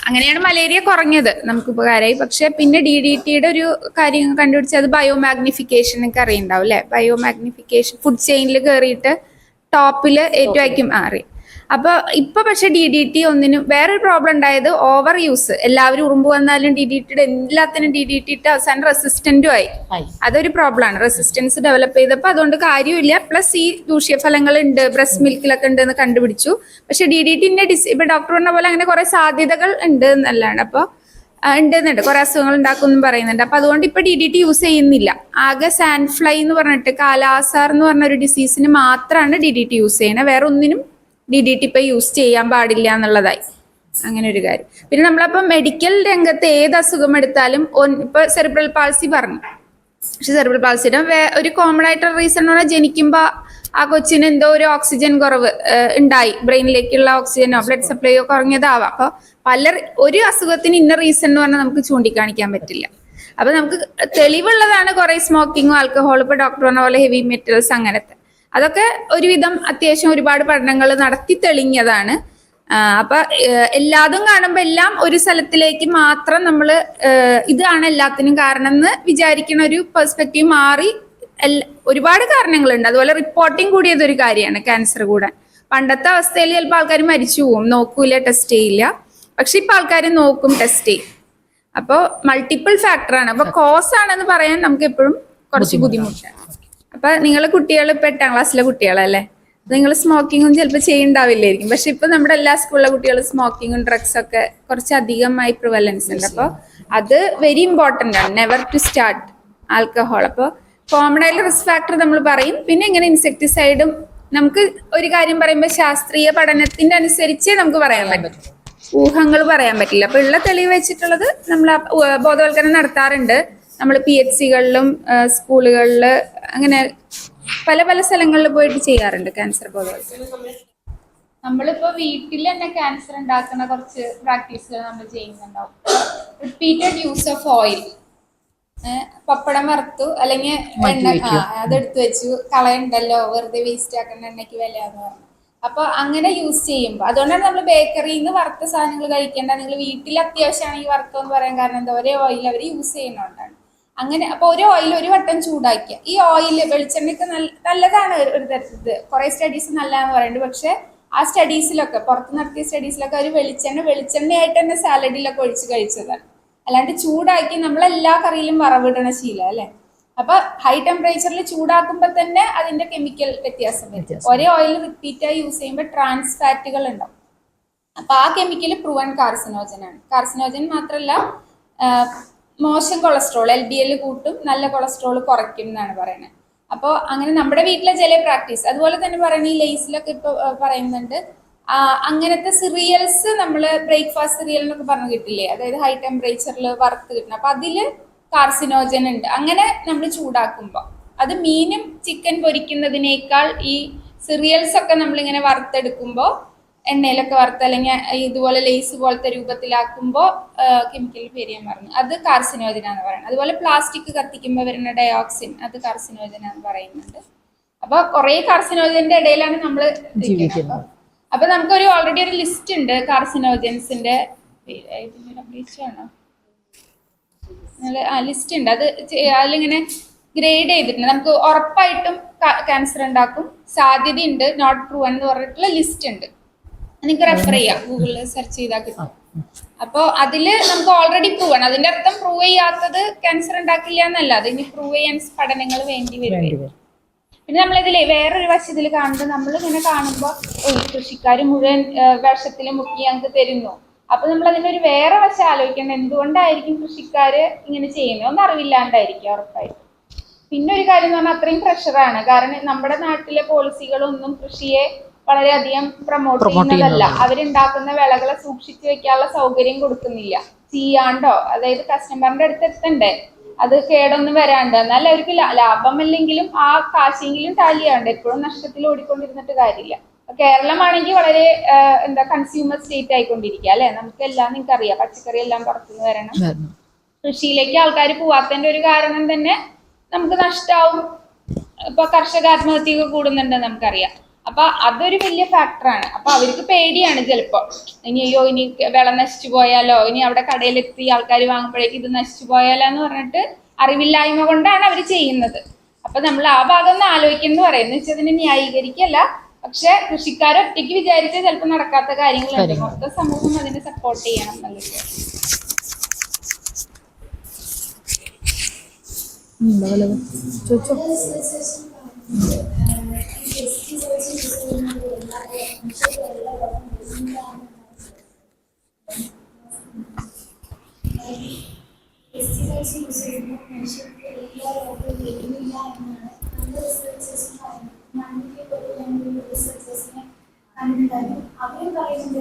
അങ്ങനെയാണ് മലേറിയ കുറഞ്ഞത്, നമുക്ക് ഉപകാരമായി. പക്ഷെ പിന്നെ DDTയുടെ ഒരു കാര്യം കണ്ടുപിടിച്ചത് അത് ബയോമാഗ്നിഫിക്കേഷൻ ഒക്കെ അറിയുണ്ടാവും അല്ലെ? ബയോമാഗ്നിഫിക്കേഷൻ ഫുഡ് ചെയിനിൽ കയറിയിട്ട് ടോപ്പിൽ ഏറ്റവും അറിയാം. അപ്പൊ ഇപ്പൊ പക്ഷെ DDT ഒന്നിനും വേറൊരു പ്രോബ്ലം ഉണ്ടായത് ഓവർ യൂസ്. എല്ലാവരും ഉറുമ്പ് വന്നാലും DDTയുടെ എല്ലാത്തിനും DDT ഇട്ട് അവസാനം റെസിസ്റ്റന്റും ആയി. അതൊരു പ്രോബ്ലമാണ്. റെസിസ്റ്റൻസ് ഡെവലപ്പ് ചെയ്തപ്പോൾ അതുകൊണ്ട് കാര്യമില്ല. പ്ലസ് ഈ ദൂഷ്യഫലങ്ങൾ ഉണ്ട്, ബ്രസ്റ്റ് മിൽക്കിലൊക്കെ ഉണ്ട് എന്ന് കണ്ടുപിടിച്ചു. പക്ഷെ DDTന്റെ ഇപ്പൊ ഡോക്ടർ പറഞ്ഞ പോലെ അങ്ങനെ കുറെ സാധ്യതകൾ ഉണ്ട് എന്നല്ലാണ്. അപ്പൊ ഉണ്ടെന്നുണ്ട്, കുറെ അസുഖങ്ങൾ ഉണ്ടാക്കും പറയുന്നുണ്ട്. അപ്പൊ അതുകൊണ്ട് ഇപ്പൊ DDT യൂസ് ചെയ്യുന്നില്ല. ആകെ സാൻഫ്ലൈ എന്ന് പറഞ്ഞിട്ട് കാലാസാർ എന്ന് പറഞ്ഞ ഒരു ഡിസീസിന് മാത്രമാണ് DDT യൂസ് ചെയ്യണത്. വേറെ ഒന്നിനും DDT ഇപ്പൊ യൂസ് ചെയ്യാൻ പാടില്ല എന്നുള്ളതായി. അങ്ങനെ ഒരു കാര്യം. പിന്നെ നമ്മളപ്പോ മെഡിക്കൽ രംഗത്ത് ഏത് അസുഖം എടുത്താലും ഇപ്പൊ സെറിബ്രൽ പാൾസി പറഞ്ഞു. പക്ഷെ സെറിബ്രൽ പാൾസിയുടെ ഒരു കോമൺ ആയിട്ടുള്ള റീസൺ എന്ന് പറഞ്ഞാൽ ജനിക്കുമ്പോ ആ കൊച്ചിന് എന്തോ ഒരു ഓക്സിജൻ കുറവ് ഉണ്ടായി, ബ്രെയിനിലേക്കുള്ള ഓക്സിജനോ ബ്ലഡ് സപ്ലൈയോ കുറഞ്ഞതാവാം. അപ്പൊ ഒരു അസുഖത്തിന് ഇന്ന റീസൺ എന്ന് പറഞ്ഞാൽ നമുക്ക് ചൂണ്ടിക്കാണിക്കാൻ പറ്റില്ല. അപ്പൊ നമുക്ക് തെളിവുള്ളതാണ് കുറെ സ്മോക്കിങ്ങും ആൽക്കഹോൾ, ഇപ്പൊ ഡോക്ടർ പറഞ്ഞ പോലെ ഹെവി മെറ്റൽസ്, അങ്ങനത്തെ അതൊക്കെ ഒരുവിധം അത്യാവശ്യം ഒരുപാട് പഠനങ്ങൾ നടത്തി തെളിഞ്ഞതാണ്. അപ്പൊ എല്ലാതും കാണുമ്പോൾ എല്ലാം ഒരു സ്ഥലത്തിലേക്ക് മാത്രം നമ്മൾ ഇതാണ് എല്ലാത്തിനും കാരണം എന്ന് വിചാരിക്കുന്ന ഒരു പെർസ്പെക്റ്റീവ് മാറി. ഒരുപാട് കാരണങ്ങളുണ്ട്. അതുപോലെ റിപ്പോർട്ടിങ് കൂടിയതൊരു കാര്യമാണ് ക്യാൻസർ കൂടാൻ. പണ്ടത്തെ അവസ്ഥയിൽ ചിലപ്പോൾ ആൾക്കാർ മരിച്ചു പോവും, നോക്കൂല, ടെസ്റ്റ് ചെയ്യില്ല. പക്ഷെ ഇപ്പൊ ആൾക്കാർ നോക്കും, ടെസ്റ്റ് ചെയ്യും. അപ്പോൾ മൾട്ടിപ്പിൾ ഫാക്ടറാണ്. അപ്പൊ കോസ് ആണെന്ന് പറയാൻ നമുക്ക് എപ്പോഴും കുറച്ച് ബുദ്ധിമുട്ടാണ്. അപ്പൊ നിങ്ങൾ കുട്ടികൾ ഇപ്പൊ 8ാം ക്ലാസ്സിലെ കുട്ടികളല്ലേ, നിങ്ങൾ സ്മോക്കിങ്ങും ചിലപ്പോൾ ചെയ്യുന്നുണ്ടാവില്ലായിരിക്കും. പക്ഷെ ഇപ്പൊ നമ്മുടെ എല്ലാ സ്കൂളിലെ കുട്ടികളും സ്മോക്കിങ്ങും ഡ്രഗ്സ് ഒക്കെ കുറച്ചധികമായി പ്രിവലൻസ് ഉണ്ട്. അപ്പോൾ അത് വെരി ഇമ്പോർട്ടൻ്റ് ആണ്, നെവർ ടു സ്റ്റാർട്ട് ആൽക്കഹോൾ. അപ്പോൾ കോമൺ ആയിട്ടുള്ള റിസ്ക് ഫാക്ടർ നമ്മൾ പറയും. പിന്നെ ഇങ്ങനെ ഇൻസെക്ടിസൈഡും നമുക്ക് ഒരു കാര്യം പറയുമ്പോൾ ശാസ്ത്രീയ പഠനത്തിന്റെ അനുസരിച്ചേ നമുക്ക് പറയാൻ പറ്റും, ഊഹങ്ങൾ പറയാൻ പറ്റില്ല. അപ്പൊ ഉള്ള തെളിവ് വെച്ചിട്ടുള്ളത് നമ്മൾ ബോധവൽക്കരണം നടത്താറുണ്ട്. നമ്മൾ PHCകളിലും സ്കൂളുകളിൽ അങ്ങനെ പല പല സ്ഥലങ്ങളിൽ പോയിട്ട് ചെയ്യാറുണ്ട് ക്യാൻസർ ബോധവൽക്കരണം. നമ്മളിപ്പോ വീട്ടിൽ തന്നെ ക്യാൻസർ ഉണ്ടാക്കുന്ന കുറച്ച് പ്രാക്ടീസുകൾ നമ്മൾ ചെയ്യുന്നുണ്ടാവും. Repeated use of oil. Pappadam വറുത്തു അല്ലെങ്കിൽ എണ്ണ അതെടുത്ത് വെച്ചു, കളയണ്ടല്ലോ, വെറുതെ വേസ്റ്റ് ആക്കേണ്ട എണ്ണയ്ക്ക് വില എന്ന് പറഞ്ഞു. അപ്പൊ അങ്ങനെ യൂസ് ചെയ്യുമ്പോൾ അതുകൊണ്ടാണ് നമ്മൾ ബേക്കറിയിൽ നിന്ന് വറുത്ത സാധനങ്ങൾ കഴിക്കേണ്ട. നിങ്ങൾ വീട്ടിൽ അത്യാവശ്യമാണെങ്കിൽ വറുത്തോ എന്ന് പറയാൻ കാരണം എന്താ, ഒരേ ഓയിൽ അവർ യൂസ് ചെയ്യുന്നതുകൊണ്ടാണ്. അങ്ങനെ അപ്പൊ ഒരു ഓയിൽ ഒരു വട്ടം ചൂടാക്കിയ ഈ ഓയിൽ വെളിച്ചെണ്ണയ്ക്ക് നല്ലതാണ് ഒരു തരത്തിൽ. കുറെ സ്റ്റഡീസ് നല്ലതാന്ന് പറയുന്നുണ്ട്. പക്ഷെ ആ സ്റ്റഡീസിലൊക്കെ പുറത്ത് നടത്തിയ സ്റ്റഡീസിലൊക്കെ അവർ വെളിച്ചെണ്ണയായിട്ട് തന്നെ സാലഡിലൊക്കെ ഒഴിച്ച് കഴിച്ചതാണ്. അല്ലാണ്ട് ചൂടാക്കി നമ്മളെല്ലാ കറിയിലും വറവിടണ ശീലം അല്ലെ. അപ്പൊ ഹൈ ടെമ്പറേച്ചറിൽ ചൂടാക്കുമ്പോൾ തന്നെ അതിന്റെ കെമിക്കൽ വ്യത്യാസം വരും. ഒരേ ഓയിൽ റിപ്പീറ്റായി യൂസ് ചെയ്യുമ്പോൾ ട്രാൻസ് ഫാറ്റുകൾ ഉണ്ടാവും. അപ്പൊ ആ കെമിക്കൽ പ്രൂവൻ കാർസിനോജനാണ്. കാർസിനോജൻ മാത്രമല്ല, മോശം കൊളസ്ട്രോൾ LDL കൂട്ടും, നല്ല കൊളസ്ട്രോൾ കുറയ്ക്കും എന്നാണ് പറയുന്നത്. അപ്പോൾ അങ്ങനെ നമ്മുടെ വീട്ടിലെ ചില പ്രാക്ടീസ് അതുപോലെ തന്നെ പറയുന്നത് ഈ ലേസിലൊക്കെ ഇപ്പൊ പറയുന്നുണ്ട്. അങ്ങനത്തെ സിറിയൽസ് നമ്മൾ ബ്രേക്ക്ഫാസ്റ്റ് സിറിയൽ എന്നൊക്കെ പറഞ്ഞു കിട്ടില്ലേ, അതായത് ഹൈ ടെമ്പറേച്ചറിൽ വറുത്ത് കിട്ടണം. അപ്പൊ അതില് കാർസിനോജൻ ഉണ്ട്. അങ്ങനെ നമ്മൾ ചൂടാക്കുമ്പോൾ അത് മീനും ചിക്കൻ പൊരിക്കുന്നതിനേക്കാൾ ഈ സിറിയൽസ് ഒക്കെ നമ്മളിങ്ങനെ വറുത്തെടുക്കുമ്പോൾ എണ്ണയിലൊക്കെ വറുത്ത് അല്ലെങ്കിൽ ഇതുപോലെ ലേസ് പോലത്തെ രൂപത്തിലാക്കുമ്പോൾ കെമിക്കൽ പേര് ഞാൻ പറഞ്ഞു, അത് കാർസിനോജനാന്ന് പറയുന്നത്. അതുപോലെ പ്ലാസ്റ്റിക് കത്തിക്കുമ്പോൾ വരുന്ന ഡയോക്സിൻ, അത് കാർസിനോജനാന്ന് പറയുന്നുണ്ട്. അപ്പൊ കുറെ കാർസിനോജന്റെ ഇടയിലാണ് നമ്മൾ ജീവിക്കുന്നത്. അപ്പൊ നമുക്കൊരു ഓൾറെഡി ഒരു ലിസ്റ്റ് ഉണ്ട് കാർസിനോജൻസിന്റെ, ലിസ്റ്റ് ഉണ്ട്. അത് അതിലിങ്ങനെ ഗ്രേഡ് ചെയ്തിട്ടുണ്ട്. നമുക്ക് ഉറപ്പായിട്ടും ക്യാൻസർ ഉണ്ടാക്കും, സാധ്യതയുണ്ട്, നോട്ട് പ്രൂവൻ എന്ന് പറഞ്ഞിട്ടുള്ള ലിസ്റ്റ് ഉണ്ട്. നിങ്ങൾക്ക് റെഫർ ചെയ്യാം, ഗൂഗിളിൽ സെർച്ച് ചെയ്താൽ കിട്ടും. അപ്പോൾ അതിൽ നമുക്ക് ഓൾറെഡി പ്രൂവ് ആണ്. അതിന്റെ അർത്ഥം പ്രൂവ് ചെയ്യാത്തത് ക്യാൻസർ ഉണ്ടാക്കില്ല എന്നല്ല, അതിന് പ്രൂവ് ചെയ്യാൻ പഠനങ്ങൾ വേണ്ടി വരും. പിന്നെ നമ്മളിതിൽ വേറൊരു വശത്തിൽ കാണുന്നത്, നമ്മളിങ്ങനെ കാണുമ്പോൾ കൃഷിക്കാർ മുഴുവൻ വിഷത്തിൽ മുക്കി ഞങ്ങൾക്ക് തരുന്നു. അപ്പൊ നമ്മൾ അതിനൊരു വേറെ വശം ആലോചിക്കേണ്ടത്, എന്തുകൊണ്ടായിരിക്കും കൃഷിക്കാർ ഇങ്ങനെ ചെയ്യുന്നത്? ഒന്നും അറിവില്ലാണ്ടായിരിക്കും ഉറപ്പായിട്ടും. പിന്നെ ഒരു കാര്യം എന്ന് പറഞ്ഞാൽ അത്രയും പ്രഷറാണ്. കാരണം നമ്മുടെ നാട്ടിലെ പോളിസികളൊന്നും കൃഷിയെ വളരെയധികം പ്രൊമോട്ട് ചെയ്യുന്നതല്ല. അവരുണ്ടാക്കുന്ന വിളകളെ സൂക്ഷിച്ചു വെക്കാനുള്ള സൗകര്യം കൊടുക്കുന്നില്ല. ചെയ്യാണ്ടോ, അതായത് കസ്റ്റമറിന്റെ അടുത്ത് എത്തണ്ടേ, അത് കേടൊന്നും വരാണ്ട്, എന്നാൽ അവർക്ക് ലാഭമല്ലെങ്കിലും ആ കാശെങ്കിലും ടാലിയാണ്ട്. എപ്പോഴും നഷ്ടത്തിൽ ഓടിക്കൊണ്ടിരുന്നിട്ട് കാര്യമില്ല. കേരളമാണെങ്കിൽ വളരെ കൺസ്യൂമർ സ്റ്റേറ്റ് ആയിക്കൊണ്ടിരിക്കുക അല്ലെ. നമുക്കെല്ലാം നിങ്ങൾക്കറിയാം, പച്ചക്കറി എല്ലാം പുറത്തുനിന്ന് വരണം. കൃഷിയിലേക്ക് ആൾക്കാർ പോവാത്തതിന്റെ ഒരു കാരണം തന്നെ നമുക്ക് നഷ്ടമാവും. ഇപ്പൊ കർഷക ആത്മഹത്യയൊക്കെ കൂടുന്നുണ്ട് നമുക്കറിയാം. അപ്പൊ അതൊരു വലിയ ഫാക്ടറാണ്. അപ്പൊ അവർക്ക് പേടിയാണ് ചിലപ്പോ, ഇനി വെള്ളം നശിച്ചു പോയാലോ, ഇനി അവിടെ കടയിലെത്തി ആൾക്കാർ വാങ്ങുമ്പോഴേക്ക് ഇത് നശിച്ചു പോയാലോ എന്ന് പറഞ്ഞിട്ട് അറിവില്ലായ്മ കൊണ്ടാണ് അവർ ചെയ്യുന്നത്. അപ്പൊ നമ്മൾ ആ ഭാഗം ഒന്ന് ആലോചിക്കുന്നു പറയുന്നത് വെച്ചാൽ അതിനെ ന്യായീകരിക്കല്ല. പക്ഷെ കൃഷിക്കാരൊറ്റയ്ക്ക് വിചാരിച്ചാൽ ചിലപ്പോൾ നടക്കാത്ത കാര്യങ്ങളുണ്ട്. മൊത്തം സമൂഹം അതിനെ സപ്പോർട്ട് ചെയ്യണം എന്നുള്ളത്. അവരും പറയുന്നത്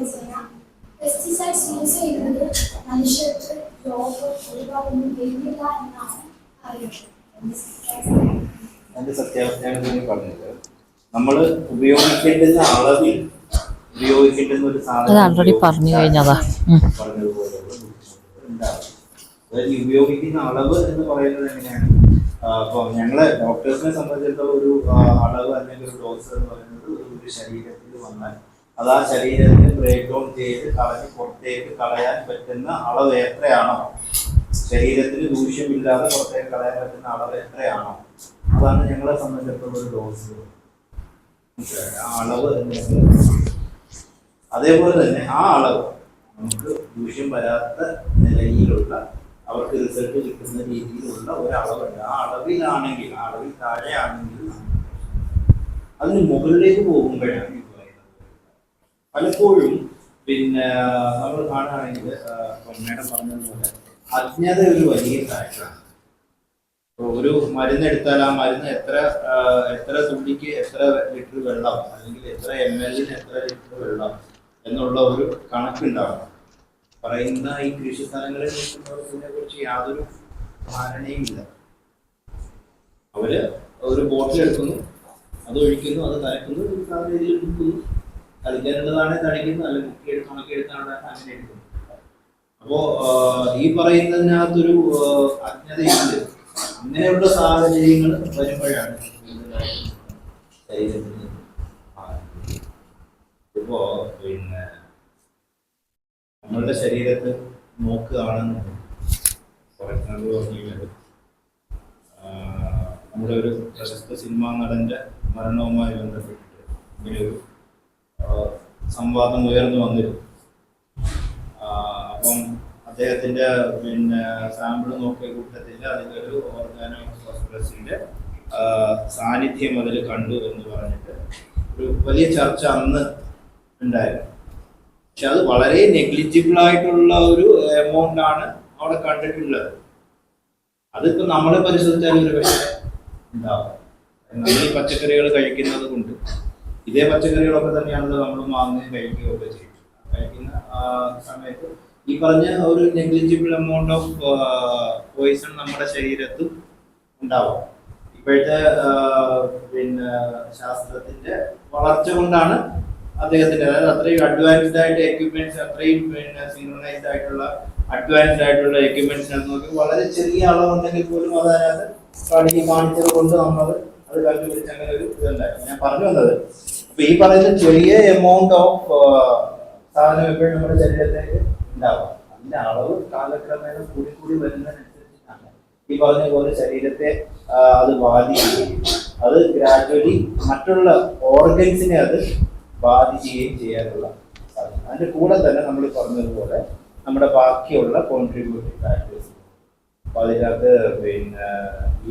പെസ്റ്റിസൈഡ്സ് യൂസ് ചെയ്യുന്നത് മനുഷ്യർക്ക് രോഗം ഒരുപാടൊന്നും വരുന്നില്ല എന്നാണ് അറിയുന്നത്. അതിന്റെ സത്യാവസ്ഥയാണ് പറഞ്ഞത്. നമ്മൾ ഉപയോഗിക്കേണ്ടുന്ന അളവിൽ ഉപയോഗിക്കേണ്ടുന്ന ഒരു സാധനം പറഞ്ഞു കഴിഞ്ഞതാ പറഞ്ഞതുപോലെ ഉണ്ടാവും. അതായത് ഉപയോഗിക്കുന്ന അളവ് എന്ന് പറയുന്നത് എങ്ങനെയാണ്? അപ്പോൾ ഞങ്ങളെ ഡോക്ടേഴ്സിനെ സംബന്ധിച്ചിടത്തോളം ഒരു അളവ് അല്ലെങ്കിൽ ഒരു ഡോസ് എന്ന് പറയുന്നത് ഒരു ശരീരത്തിൽ വന്നാൽ അത് ആ ശരീരത്തിന് ബ്രേക്ക് ഡൗൺ ചെയ്ത് കളഞ്ഞ് പുറത്തേക്ക് കളയാൻ പറ്റുന്ന അളവ് എത്രയാണോ, ശരീരത്തിന് ദൂഷ്യമില്ലാതെ പുറത്തേക്ക് കളയാൻ പറ്റുന്ന അളവ് എത്രയാണോ, അതാണ് ഞങ്ങളെ സംബന്ധിച്ചിടത്തോളം ഒരു ഡോസ്. ആ അളവ് അതേപോലെ തന്നെ ആ അളവ് നമുക്ക് ദൂഷ്യം വരാത്ത നിലയിലുള്ള അവർക്ക് റിസൾട്ട് കിട്ടുന്ന രീതിയിലുള്ള ഒരു അളവുണ്ട്. ആ അളവിലാണെങ്കിൽ, ആ അളവിൽ താഴെയാണെങ്കിൽ, അതിന് മുകളിലേക്ക് പോകുമ്പോഴാണ് ഈ പറയുന്നത്. പലപ്പോഴും പിന്നെ നമ്മൾ കാണുകയാണെങ്കിൽ മേഡം പറഞ്ഞതുപോലെ അജ്ഞത ഒരു വലിയ ഫാക്ടറാണ്. ഒരു മരുന്ന് എടുത്താൽ ആ മരുന്ന് എത്ര തുള്ളിക്ക് എത്ര ലിറ്റർ വെള്ളം, അല്ലെങ്കിൽ എത്ര ml എത്ര ലിറ്റർ വെള്ളം എന്നുള്ള ഒരു കണക്കുണ്ടാവണം. പറയുന്ന ഈ കൃഷി സ്ഥലങ്ങളിൽ നിൽക്കുന്നവർക്കിനെ കുറിച്ച് യാതൊരു ധാരണയും ഇല്ല. അവര് ഒരു ബോട്ടിൽ എടുക്കുന്നു, അത് ഒഴിക്കുന്നു, അത് കലക്കുന്നു, ഒരു സാഹചര്യത്തിൽ എടുക്കുന്നു, കളിക്കാനുള്ളതാണ് തളിക്കുന്നു, അല്ലെങ്കിൽ ഉണക്കിയെടുത്താണ് അങ്ങനെ എടുക്കുന്നു. അപ്പോ ഈ പറയുന്നതിനകത്തൊരു അജ്ഞതയുണ്ട്. അങ്ങനെയുള്ള സാഹചര്യങ്ങൾ വരുമ്പോഴാണ് ശരീരത്തിന് ഇപ്പോ പിന്നെ നമ്മളുടെ ശരീരത്ത് നോക്കുകയാണെന്ന് പറയുന്നത് പറഞ്ഞാൽ നമ്മുടെ ഒരു പ്രശസ്ത സിനിമാ നടന്റെ മരണവുമായി ബന്ധപ്പെട്ടിട്ട് ഇങ്ങനെയൊരു സംവാദം ഉയർന്നു വന്നിരുന്നു. അപ്പം അദ്ദേഹത്തിന്റെ പിന്നെ സാമ്പിൾ നോക്കിയ കൂട്ടത്തിൽ അതിലൊരു ഓർഗാനോഫോസ്ഫറസിന്റെ സാന്നിധ്യം അതിൽ കണ്ടു എന്ന് പറഞ്ഞിട്ട് ഒരു വലിയ ചർച്ച അന്ന് ഉണ്ടായിരുന്നു. പക്ഷെ അത് വളരെ നെഗ്ലിജിബിൾ ആയിട്ടുള്ള ഒരു എമൗണ്ട് ആണ് അവിടെ കണ്ടിട്ടുള്ളത്. അതിപ്പോ നമ്മളെ പരിശോധിച്ചാൽ ഒരു പക്ഷേ ഉണ്ടാവും. നമ്മൾ ഈ പച്ചക്കറികൾ കഴിക്കുന്നത് കൊണ്ട് ഇതേ പച്ചക്കറികളൊക്കെ തന്നെയാണല്ലോ നമ്മൾ വാങ്ങുകയും കഴിക്കുകയൊക്കെ ചെയ്യും. കഴിക്കുന്ന സമയത്ത് ഈ പറഞ്ഞ ഒരു നെഗ്ലിജിബിൾ എമൗണ്ട് ഓഫ് പോയിസൺ നമ്മുടെ ശരീരത്തും ഉണ്ടാവും. ഇപ്പോഴത്തെ പിന്നെ ശാസ്ത്രത്തിന്റെ വളർച്ച കൊണ്ടാണ് അദ്ദേഹത്തിന്റെ, അതായത് അത്രയും അഡ്വാൻസ്ഡ് ആയിട്ട് എക്യുപ്മെന്റ്സ്, അത്രയും പിന്നെ സിൻക്രണൈസ്ഡ് ആയിട്ടുള്ള അഡ്വാൻസ്ഡ് ആയിട്ടുള്ള എക്യുപ്മെന്റ്സ് നോക്കി വളരെ ചെറിയ അളവുണ്ടെങ്കിൽ പോലും അതിനകത്ത് കാണിച്ചത് കൊണ്ട് നമ്മൾ അത് കണ്ടുപിടിച്ച് അങ്ങനെ ഒരു ഇതുണ്ടായിരുന്നു. ഞാൻ പറഞ്ഞു വന്നത്, അപ്പൊ ഈ പറയുന്ന ചെറിയ എമൗണ്ട് ഓഫ് സാധനം എപ്പോഴും നമ്മുടെ ശരീരത്തേക്ക് ഉണ്ടാവാം. അതിന്റെ അളവ് കാലക്രമേണ കൂടി വരുന്നതിനനുസരിച്ചിട്ടാണ് ഈ പറഞ്ഞ പോലെ ശരീരത്തെ അത് ബാധിക്കുകയും അത് ഗ്രാജുവലി മറ്റുള്ള ഓർഗൻസിനെ അത് ബാധിക്കുകയും ചെയ്യാനുള്ള സാധ്യത. അതിൻ്റെ കൂടെ തന്നെ നമ്മൾ പറഞ്ഞതുപോലെ നമ്മുടെ ബാക്കിയുള്ള കോൺട്രിബ്യൂട്ടീവ് ഫാക്ടേഴ്സ്. അപ്പോൾ അതിനകത്ത് പിന്നെ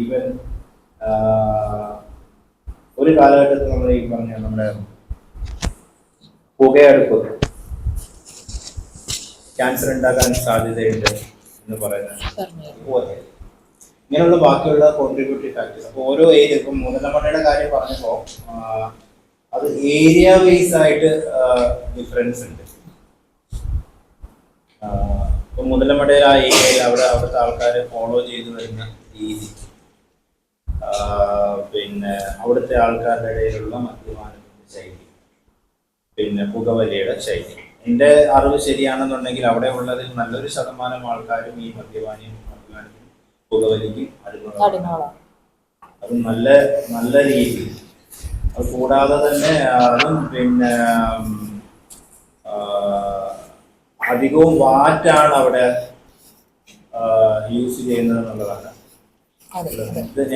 ഈവൻ ഒരു കാലഘട്ടത്തിൽ നമ്മൾ ഈ പറഞ്ഞ നമ്മുടെ പുകയടുപ്പ് ക്യാൻസർ ഉണ്ടാക്കാൻ സാധ്യതയുണ്ട് എന്ന് പറയുന്നത്. ഇങ്ങനെയുള്ള ബാക്കിയുള്ള കോൺട്രിബ്യൂട്ടീവ് ഫാക്ടേഴ്സ്. അപ്പോൾ ഓരോ ഏരിയ, ഇപ്പം മുതലമടയുടെ കാര്യം പറഞ്ഞപ്പോൾ അത് ഏരിയ വൈസ് ആയിട്ട് ഡിഫറൻസ് ഉണ്ട്. ഇപ്പം മുതലമടയിൽ ആ ഏരിയയിൽ അവിടുത്തെ ആൾക്കാർ ഫോളോ ചെയ്തു വരുന്ന രീതി, പിന്നെ അവിടുത്തെ ആൾക്കാരുടെ ഇടയിലുള്ള മദ്യപാനത്തിന്റെ ശൈലി, പിന്നെ പുകവലിയുടെ ശൈലി. എൻ്റെ അറിവ് ശരിയാണെന്നുണ്ടെങ്കിൽ അവിടെ ഉള്ളതിൽ നല്ലൊരു ശതമാനം ആൾക്കാരും ഈ മദ്യപാനത്തിനും പുകവലിക്കും അടിമകളാണ്. അത് നല്ല രീതി. അത് കൂടാതെ തന്നെ അതും പിന്നെ അധികവും വാറ്റാണ് അവിടെ യൂസ് ചെയ്യുന്നത് എന്നുള്ളതാണ്.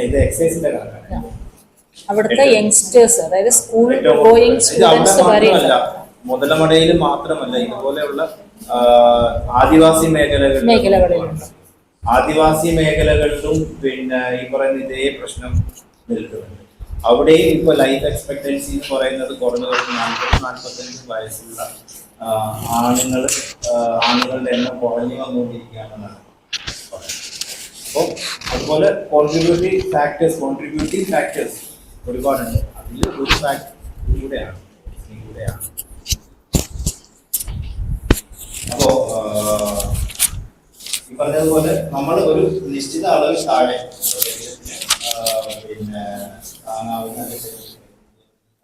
ഇത് എക്സൈസിന്റെ കണക്കാണ്. അവിടുത്തെ യങ്സ്റ്റേഴ്സ്, അതായത് സ്കൂൾ ഗോയിങ് സ്റ്റുഡൻസ് വരെ മുതലമടയിൽ മാത്രമല്ല, ഇതുപോലെയുള്ള ആദിവാസി മേഖലകളിലുണ്ട്. ആദിവാസി മേഖലകളിലും പിന്നെ ഈ പറയുന്ന ഇതേ പ്രശ്നം നിൽക്കുന്നുണ്ട്. അവിടെയും ഇപ്പൊ ലൈഫ് എക്സ്പെക്ടൻസി എന്ന് പറയുന്നത് കുറഞ്ഞു 40-45 വയസ്സുള്ള ആണുങ്ങളുടെ എണ്ണം കുറഞ്ഞു വന്നുകൊണ്ടിരിക്കുകയാണെന്നാണ് പറയുന്നത്. അപ്പോൾ അതുപോലെ കോൺട്രിബ്യൂട്ടീവ് ഫാക്ടേഴ്സ് ഒരുപാടുണ്ട്. അതിൽ ഒരു ഫാക്ടർ ഇവിടെയാണ്. അപ്പോൾ ഈ പറഞ്ഞതുപോലെ നമ്മൾ ഒരു നിശ്ചിത അളവിൽ താഴെ പിന്നെ താങ്ങാവുന്ന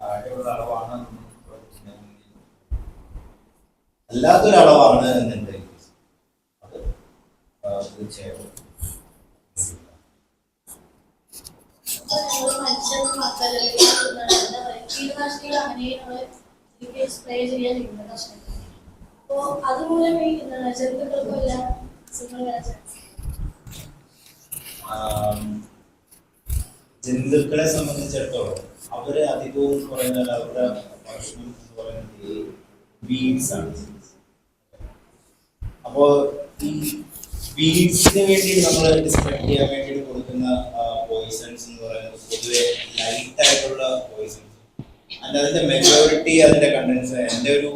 താഴെയുള്ള അളവാണ്, അല്ലാത്തൊരളവാണ് എന്നുണ്ടെങ്കിൽ അത് തീർച്ചയായും ജന്തുക്കളെ സംബന്ധിച്ചിടത്തോളം അവര് അധികവും പറയുന്നത് അവരുടെ ഭക്ഷണം എന്ന് പറയുന്നത് ഈ ബീഡ്സ് ആണ്. അപ്പോൾ ഈ ബീഡ്സിന് വേണ്ടി നമ്മൾ ഡിസ്ട്രാക്ട് ചെയ്യാൻ വേണ്ടി കൊടുക്കുന്ന പോയിസൺസ് എന്ന് പറയുന്നത് പൊതുവെ ലൈറ്റ് ആയിട്ടുള്ള പോയിസൺസ്. അതിന്റെ മെജോറിറ്റി അതിന്റെ കണ്ടൻസ് എൻ്റെ ഒരു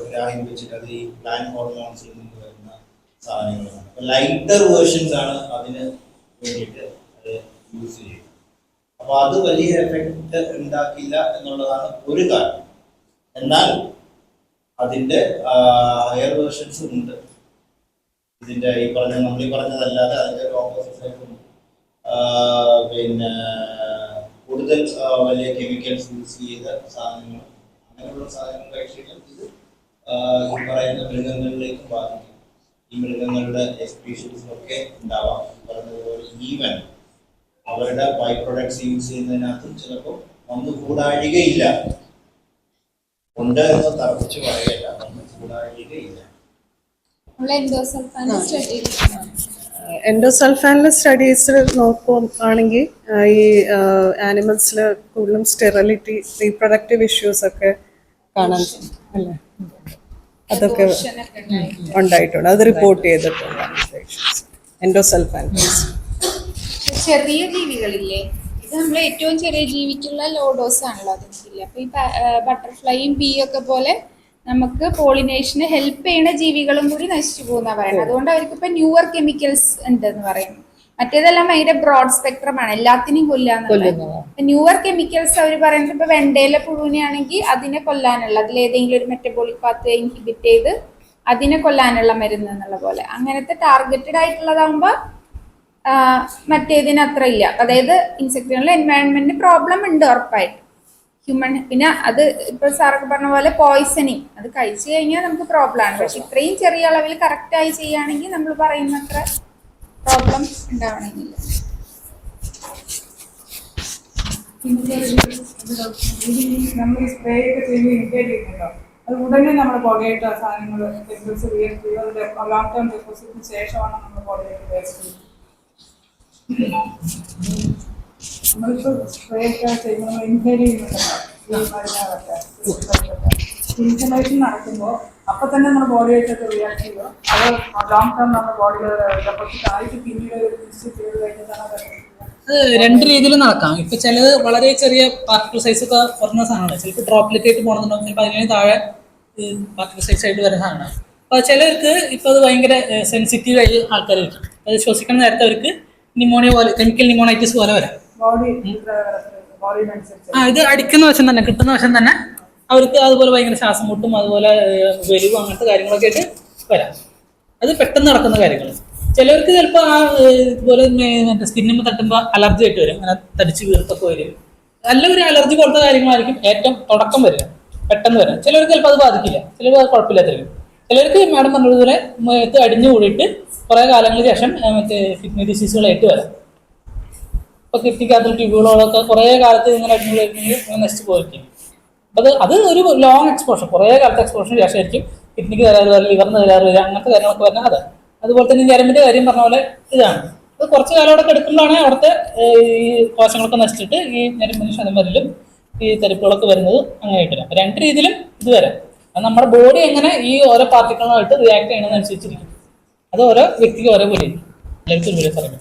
ഗ്രാഹ്യം വെച്ചിട്ട് അത് ഈ പ്ലാന്റ് ഹോർമോൺസിൽ നിന്ന് വരുന്ന സാധനങ്ങളാണ്. അപ്പോൾ ലൈറ്റർ വേർഷൻസ് ആണ് അതിന് വേണ്ടിയിട്ട് അത് യൂസ് ചെയ്യുന്നത്. അപ്പോൾ അത് വലിയ എഫക്റ്റ് ഉണ്ടാക്കില്ല എന്നുള്ളതാണ് ഒരു കാരണം. എന്നാൽ അതിന്റെ ഹയർ വേർഷൻസ് ഉണ്ട്. ഇതിന്റെ ഈ പറഞ്ഞതല്ലാതെ അതിന്റെ ഒരു ഓപ്പോസിറ്റ് സൈഡും പിന്നെ കൂടുതൽ വലിയ കെമിക്കൽസ് യൂസ് ചെയ്ത സാധനങ്ങൾ, അങ്ങനെയുള്ള സാധനങ്ങൾ കഴിച്ചു കഴിഞ്ഞാൽ ഇത് ഈ പറയുന്ന മൃഗങ്ങളിലേക്ക് ബാധിക്കും. ഈ മൃഗങ്ങളുടെ എക്സ്പീഷൻസിലൊക്കെ ഉണ്ടാവാം. പറഞ്ഞതുപോലെ ഈവൻ അവരുടെ ബൈ പ്രൊഡക്ട്സ് യൂസ് ചെയ്യുന്നതിനകത്തും ചിലപ്പോൾ ഒന്ന് കൂടാഴികയില്ല. ഉണ്ട് എന്ന് തറപ്പിച്ച് പറയല്ല, ഒന്ന് കൂടാഴികയില്ല. എൻഡോസൾഫാനിലെ സ്റ്റഡീസിൽ നോക്കുകയാണെങ്കിൽ ഈ ആനിമൽസിൽ കൂടുതലും സ്റ്റെറിലിറ്റി, റീപ്രൊഡക്റ്റീവ് ഇഷ്യൂസ് ഒക്കെ കാണാൻ അല്ലേ, അതൊക്കെ ഉണ്ടായിട്ടുണ്ട്. അത് റിപ്പോർട്ട് ചെയ്തിട്ടുണ്ട് എൻഡോസൾഫാൻ. ചെറിയ ജീവികളില്ലേ, ഇത് നമ്മൾ ഏറ്റവും ചെറിയ ജീവിക്കുള്ള ലോ ഡോസ് ആണല്ലോ അതില്ല. അപ്പൊ ഈ ബട്ടർഫ്ലൈയും ബീ ഒക്കെ പോലെ നമുക്ക് പോളിനേഷന് ഹെൽപ്പ് ചെയ്യുന്ന ജീവികളും കൂടി നശിച്ചു പോകുന്ന പറയുന്നത്. അതുകൊണ്ട് അവർക്ക് ഇപ്പൊ ന്യൂവർ കെമിക്കൽസ് ഉണ്ട് എന്ന് പറയുന്നു. മറ്റേതെല്ലാം ഭയങ്കര ബ്രോഡ് സ്പെക്ട്രം ആണ്, എല്ലാത്തിനെയും കൊല്ലാന്നുള്ളത്. ന്യൂവർ കെമിക്കൽസ് അവർ പറയുന്നത് ഇപ്പൊ വെണ്ടയിലെ പുഴുവിനെയാണെങ്കിൽ അതിനെ കൊല്ലാനുള്ള, അതിലേതെങ്കിലും ഒരു മെറ്റബോളിക് പാത്ത് ഇൻഹിബിറ്റ് ചെയ്ത് അതിനെ കൊല്ലാനുള്ള മരുന്ന് എന്നുള്ള പോലെ അങ്ങനത്തെ ടാർഗറ്റഡ് ആയിട്ടുള്ളതാകുമ്പോ മറ്റേതിന് അത്ര ഇല്ല. അതായത് ഇൻസെക്റ്റുകളിലെ എൻവയൺമെന്റിന് പ്രോബ്ലം ഉണ്ട് ഉറപ്പായിട്ട്. ഹ്യൂമൺ പിന്നെ അത് ഇപ്പൊ സാറൊക്കെ പറഞ്ഞ പോലെ പോയിസണിങ് അത് കഴിച്ചു കഴിഞ്ഞാൽ നമുക്ക് പ്രോബ്ലം ആണ്. പക്ഷെ ഇത്രയും ചെറിയ അളവിൽ കറക്റ്റായി ചെയ്യുകയാണെങ്കിൽ നമ്മൾ പറയുന്നത്ര പ്രോബ്ലംസ് ഉണ്ടാവണമെന്നില്ല. നമ്മൾ സ്പ്രേ ഒക്കെ ചെയ്ത് ഇൻഹേൽ ചെയ്യുന്നുണ്ടോ, അത് ഉടനെ നമ്മൾ പുകയിട്ട സാധനങ്ങൾ കെമിക്കൽസ് റിയാക്ട് ചെയ്ത് അതിന്റെ ലോങ് ടേം ഡെപ്പോസിറ്റിന് ശേഷമാണ് നമ്മൾ പുകയിട്ട് വേസ്റ്റ് ചെയ്യുന്നത്. നമ്മളിപ്പോൾ സ്പ്രേ ഒക്കെ ചെയ്യുമ്പോൾ ഇൻഹേൽ ചെയ്യുന്നുണ്ടല്ലോ ഈ മരുന്നുകളൊക്കെ ഇൻഹലേഷൻ നടക്കുമ്പോൾ അപ്പം തന്നെ നമ്മുടെ ബോഡിയായിട്ടൊക്കെ റിയാക്ട് ചെയ്യുക അത് ലോങ് ടേം നമ്മുടെ ബോഡിയിൽ ഡെപ്പോസിറ്റ് ആയിട്ട് പിന്നീട് ചെയ്ത് കഴിഞ്ഞിട്ടാണ് അത് അത് രണ്ട് രീതിയിൽ നടക്കാം. ഇപ്പൊ ചിലത് വളരെ ചെറിയ പാർട്ടിക്കിൾ സൈസ് ഒക്കെ കുറഞ്ഞ സാധനമാണ്. ചിലപ്പോൾ ഡ്രോപ്ലെറ്റ് ആയിട്ട് പോകണമെന്നുണ്ടാവും, ചിലപ്പോൾ അതിന് താഴെ പാർട്ടിക്കിൾ സൈസ് ആയിട്ട് വരുന്ന സാധനമാണ്. അപ്പോൾ ചിലർക്ക് ഇപ്പോൾ അത് ഭയങ്കര സെൻസിറ്റീവ് ആയി ആൾക്കാർ വരും. അത് ശ്വസിക്കുന്ന നേരത്തെ അവർക്ക് ന്യൂമോണിയ പോലെ, കെമിക്കൽ ന്യൂമോണൈറ്റിസ് പോലെ വരാം. ഇത് അടിക്കുന്ന വശം തന്നെ, കിട്ടുന്ന വശം തന്നെ അവർക്ക് അതുപോലെ ഭയങ്കര ശ്വാസം മുട്ടും അതുപോലെ വലിവും അങ്ങനത്തെ കാര്യങ്ങളൊക്കെ ആയിട്ട് വരാം. അത് പെട്ടെന്ന് നടക്കുന്ന കാര്യങ്ങൾ. ചിലർക്ക് ചിലപ്പോൾ ആ ഇതുപോലെ മറ്റേ സ്കിന്നിന് തട്ടുമ്പോൾ അലർജി ആയിട്ട് വരും, അങ്ങനെ തടിച്ച് വീർത്തൊക്കെ വരും. നല്ല ഒരു അലർജി പോലത്തെ കാര്യങ്ങളായിരിക്കും ഏറ്റവും തുടക്കം വരിക, പെട്ടെന്ന് വരാം. ചിലർക്ക് ചിലപ്പോൾ അത് ബാധിക്കില്ല, ചിലപ്പോൾ അത് കുഴപ്പമില്ലാത്തിരിക്കും. ചിലർക്ക് മാഡം പറഞ്ഞതുപോലെ മേത്ത് അടിഞ്ഞു കൂടിയിട്ട് കുറേ കാലങ്ങൾക്ക് ശേഷം മറ്റേ കിഡ്നി ഡിസീസുകളായിട്ട് വരാം. ഇപ്പോൾ കിഡ്നിക്കകത്തുള്ള ട്യൂബുകളൊക്കെ കുറേ കാലത്ത് ഇങ്ങനെ അടിഞ്ഞു കഴിഞ്ഞാൽ നശിച്ചു പോയിരിക്കും. അത് ഒരു ലോങ് എക്സ്പോഷർ, കുറേ കാലത്തെ എക്സ്പോഷറിന് ശേഷമായിരിക്കും കിഡ്നിക്ക് തരാറ് വരിക, ലിവറിന് തരാറ് വരിക, അങ്ങനത്തെ കാര്യങ്ങളൊക്കെ വരുന്നത്. അതാണ്. അതുപോലെ തന്നെ ഞരമ്പിൻ്റെ കാര്യം പറഞ്ഞ പോലെ ഇതാണ്. അത് കുറച്ച് കാലം അവിടെ എടുക്കുമ്പോഴാണ് അവിടുത്തെ ഈ കോശങ്ങളൊക്കെ നശിച്ചിട്ട് ഈ ഞരമ്പിന് ക്ഷതമരലും ഈ തരിപ്പുകളൊക്കെ വരുന്നത് അങ്ങനെയായിട്ട് വരാം. രണ്ട് രീതിയിലും ഇത് വരാം. അത് നമ്മുടെ ബോഡി എങ്ങനെ ഈ ഓരോ പാർട്ടിക്കിളുമായിട്ട് റിയാക്ട് ചെയ്യണമെന്നനുസരിച്ചിരിക്കും. അത് ഓരോ വ്യക്തിക്ക് ഓരോ പോലെ എല്ലാവർക്കും ഒരുപോലെ പറയാം.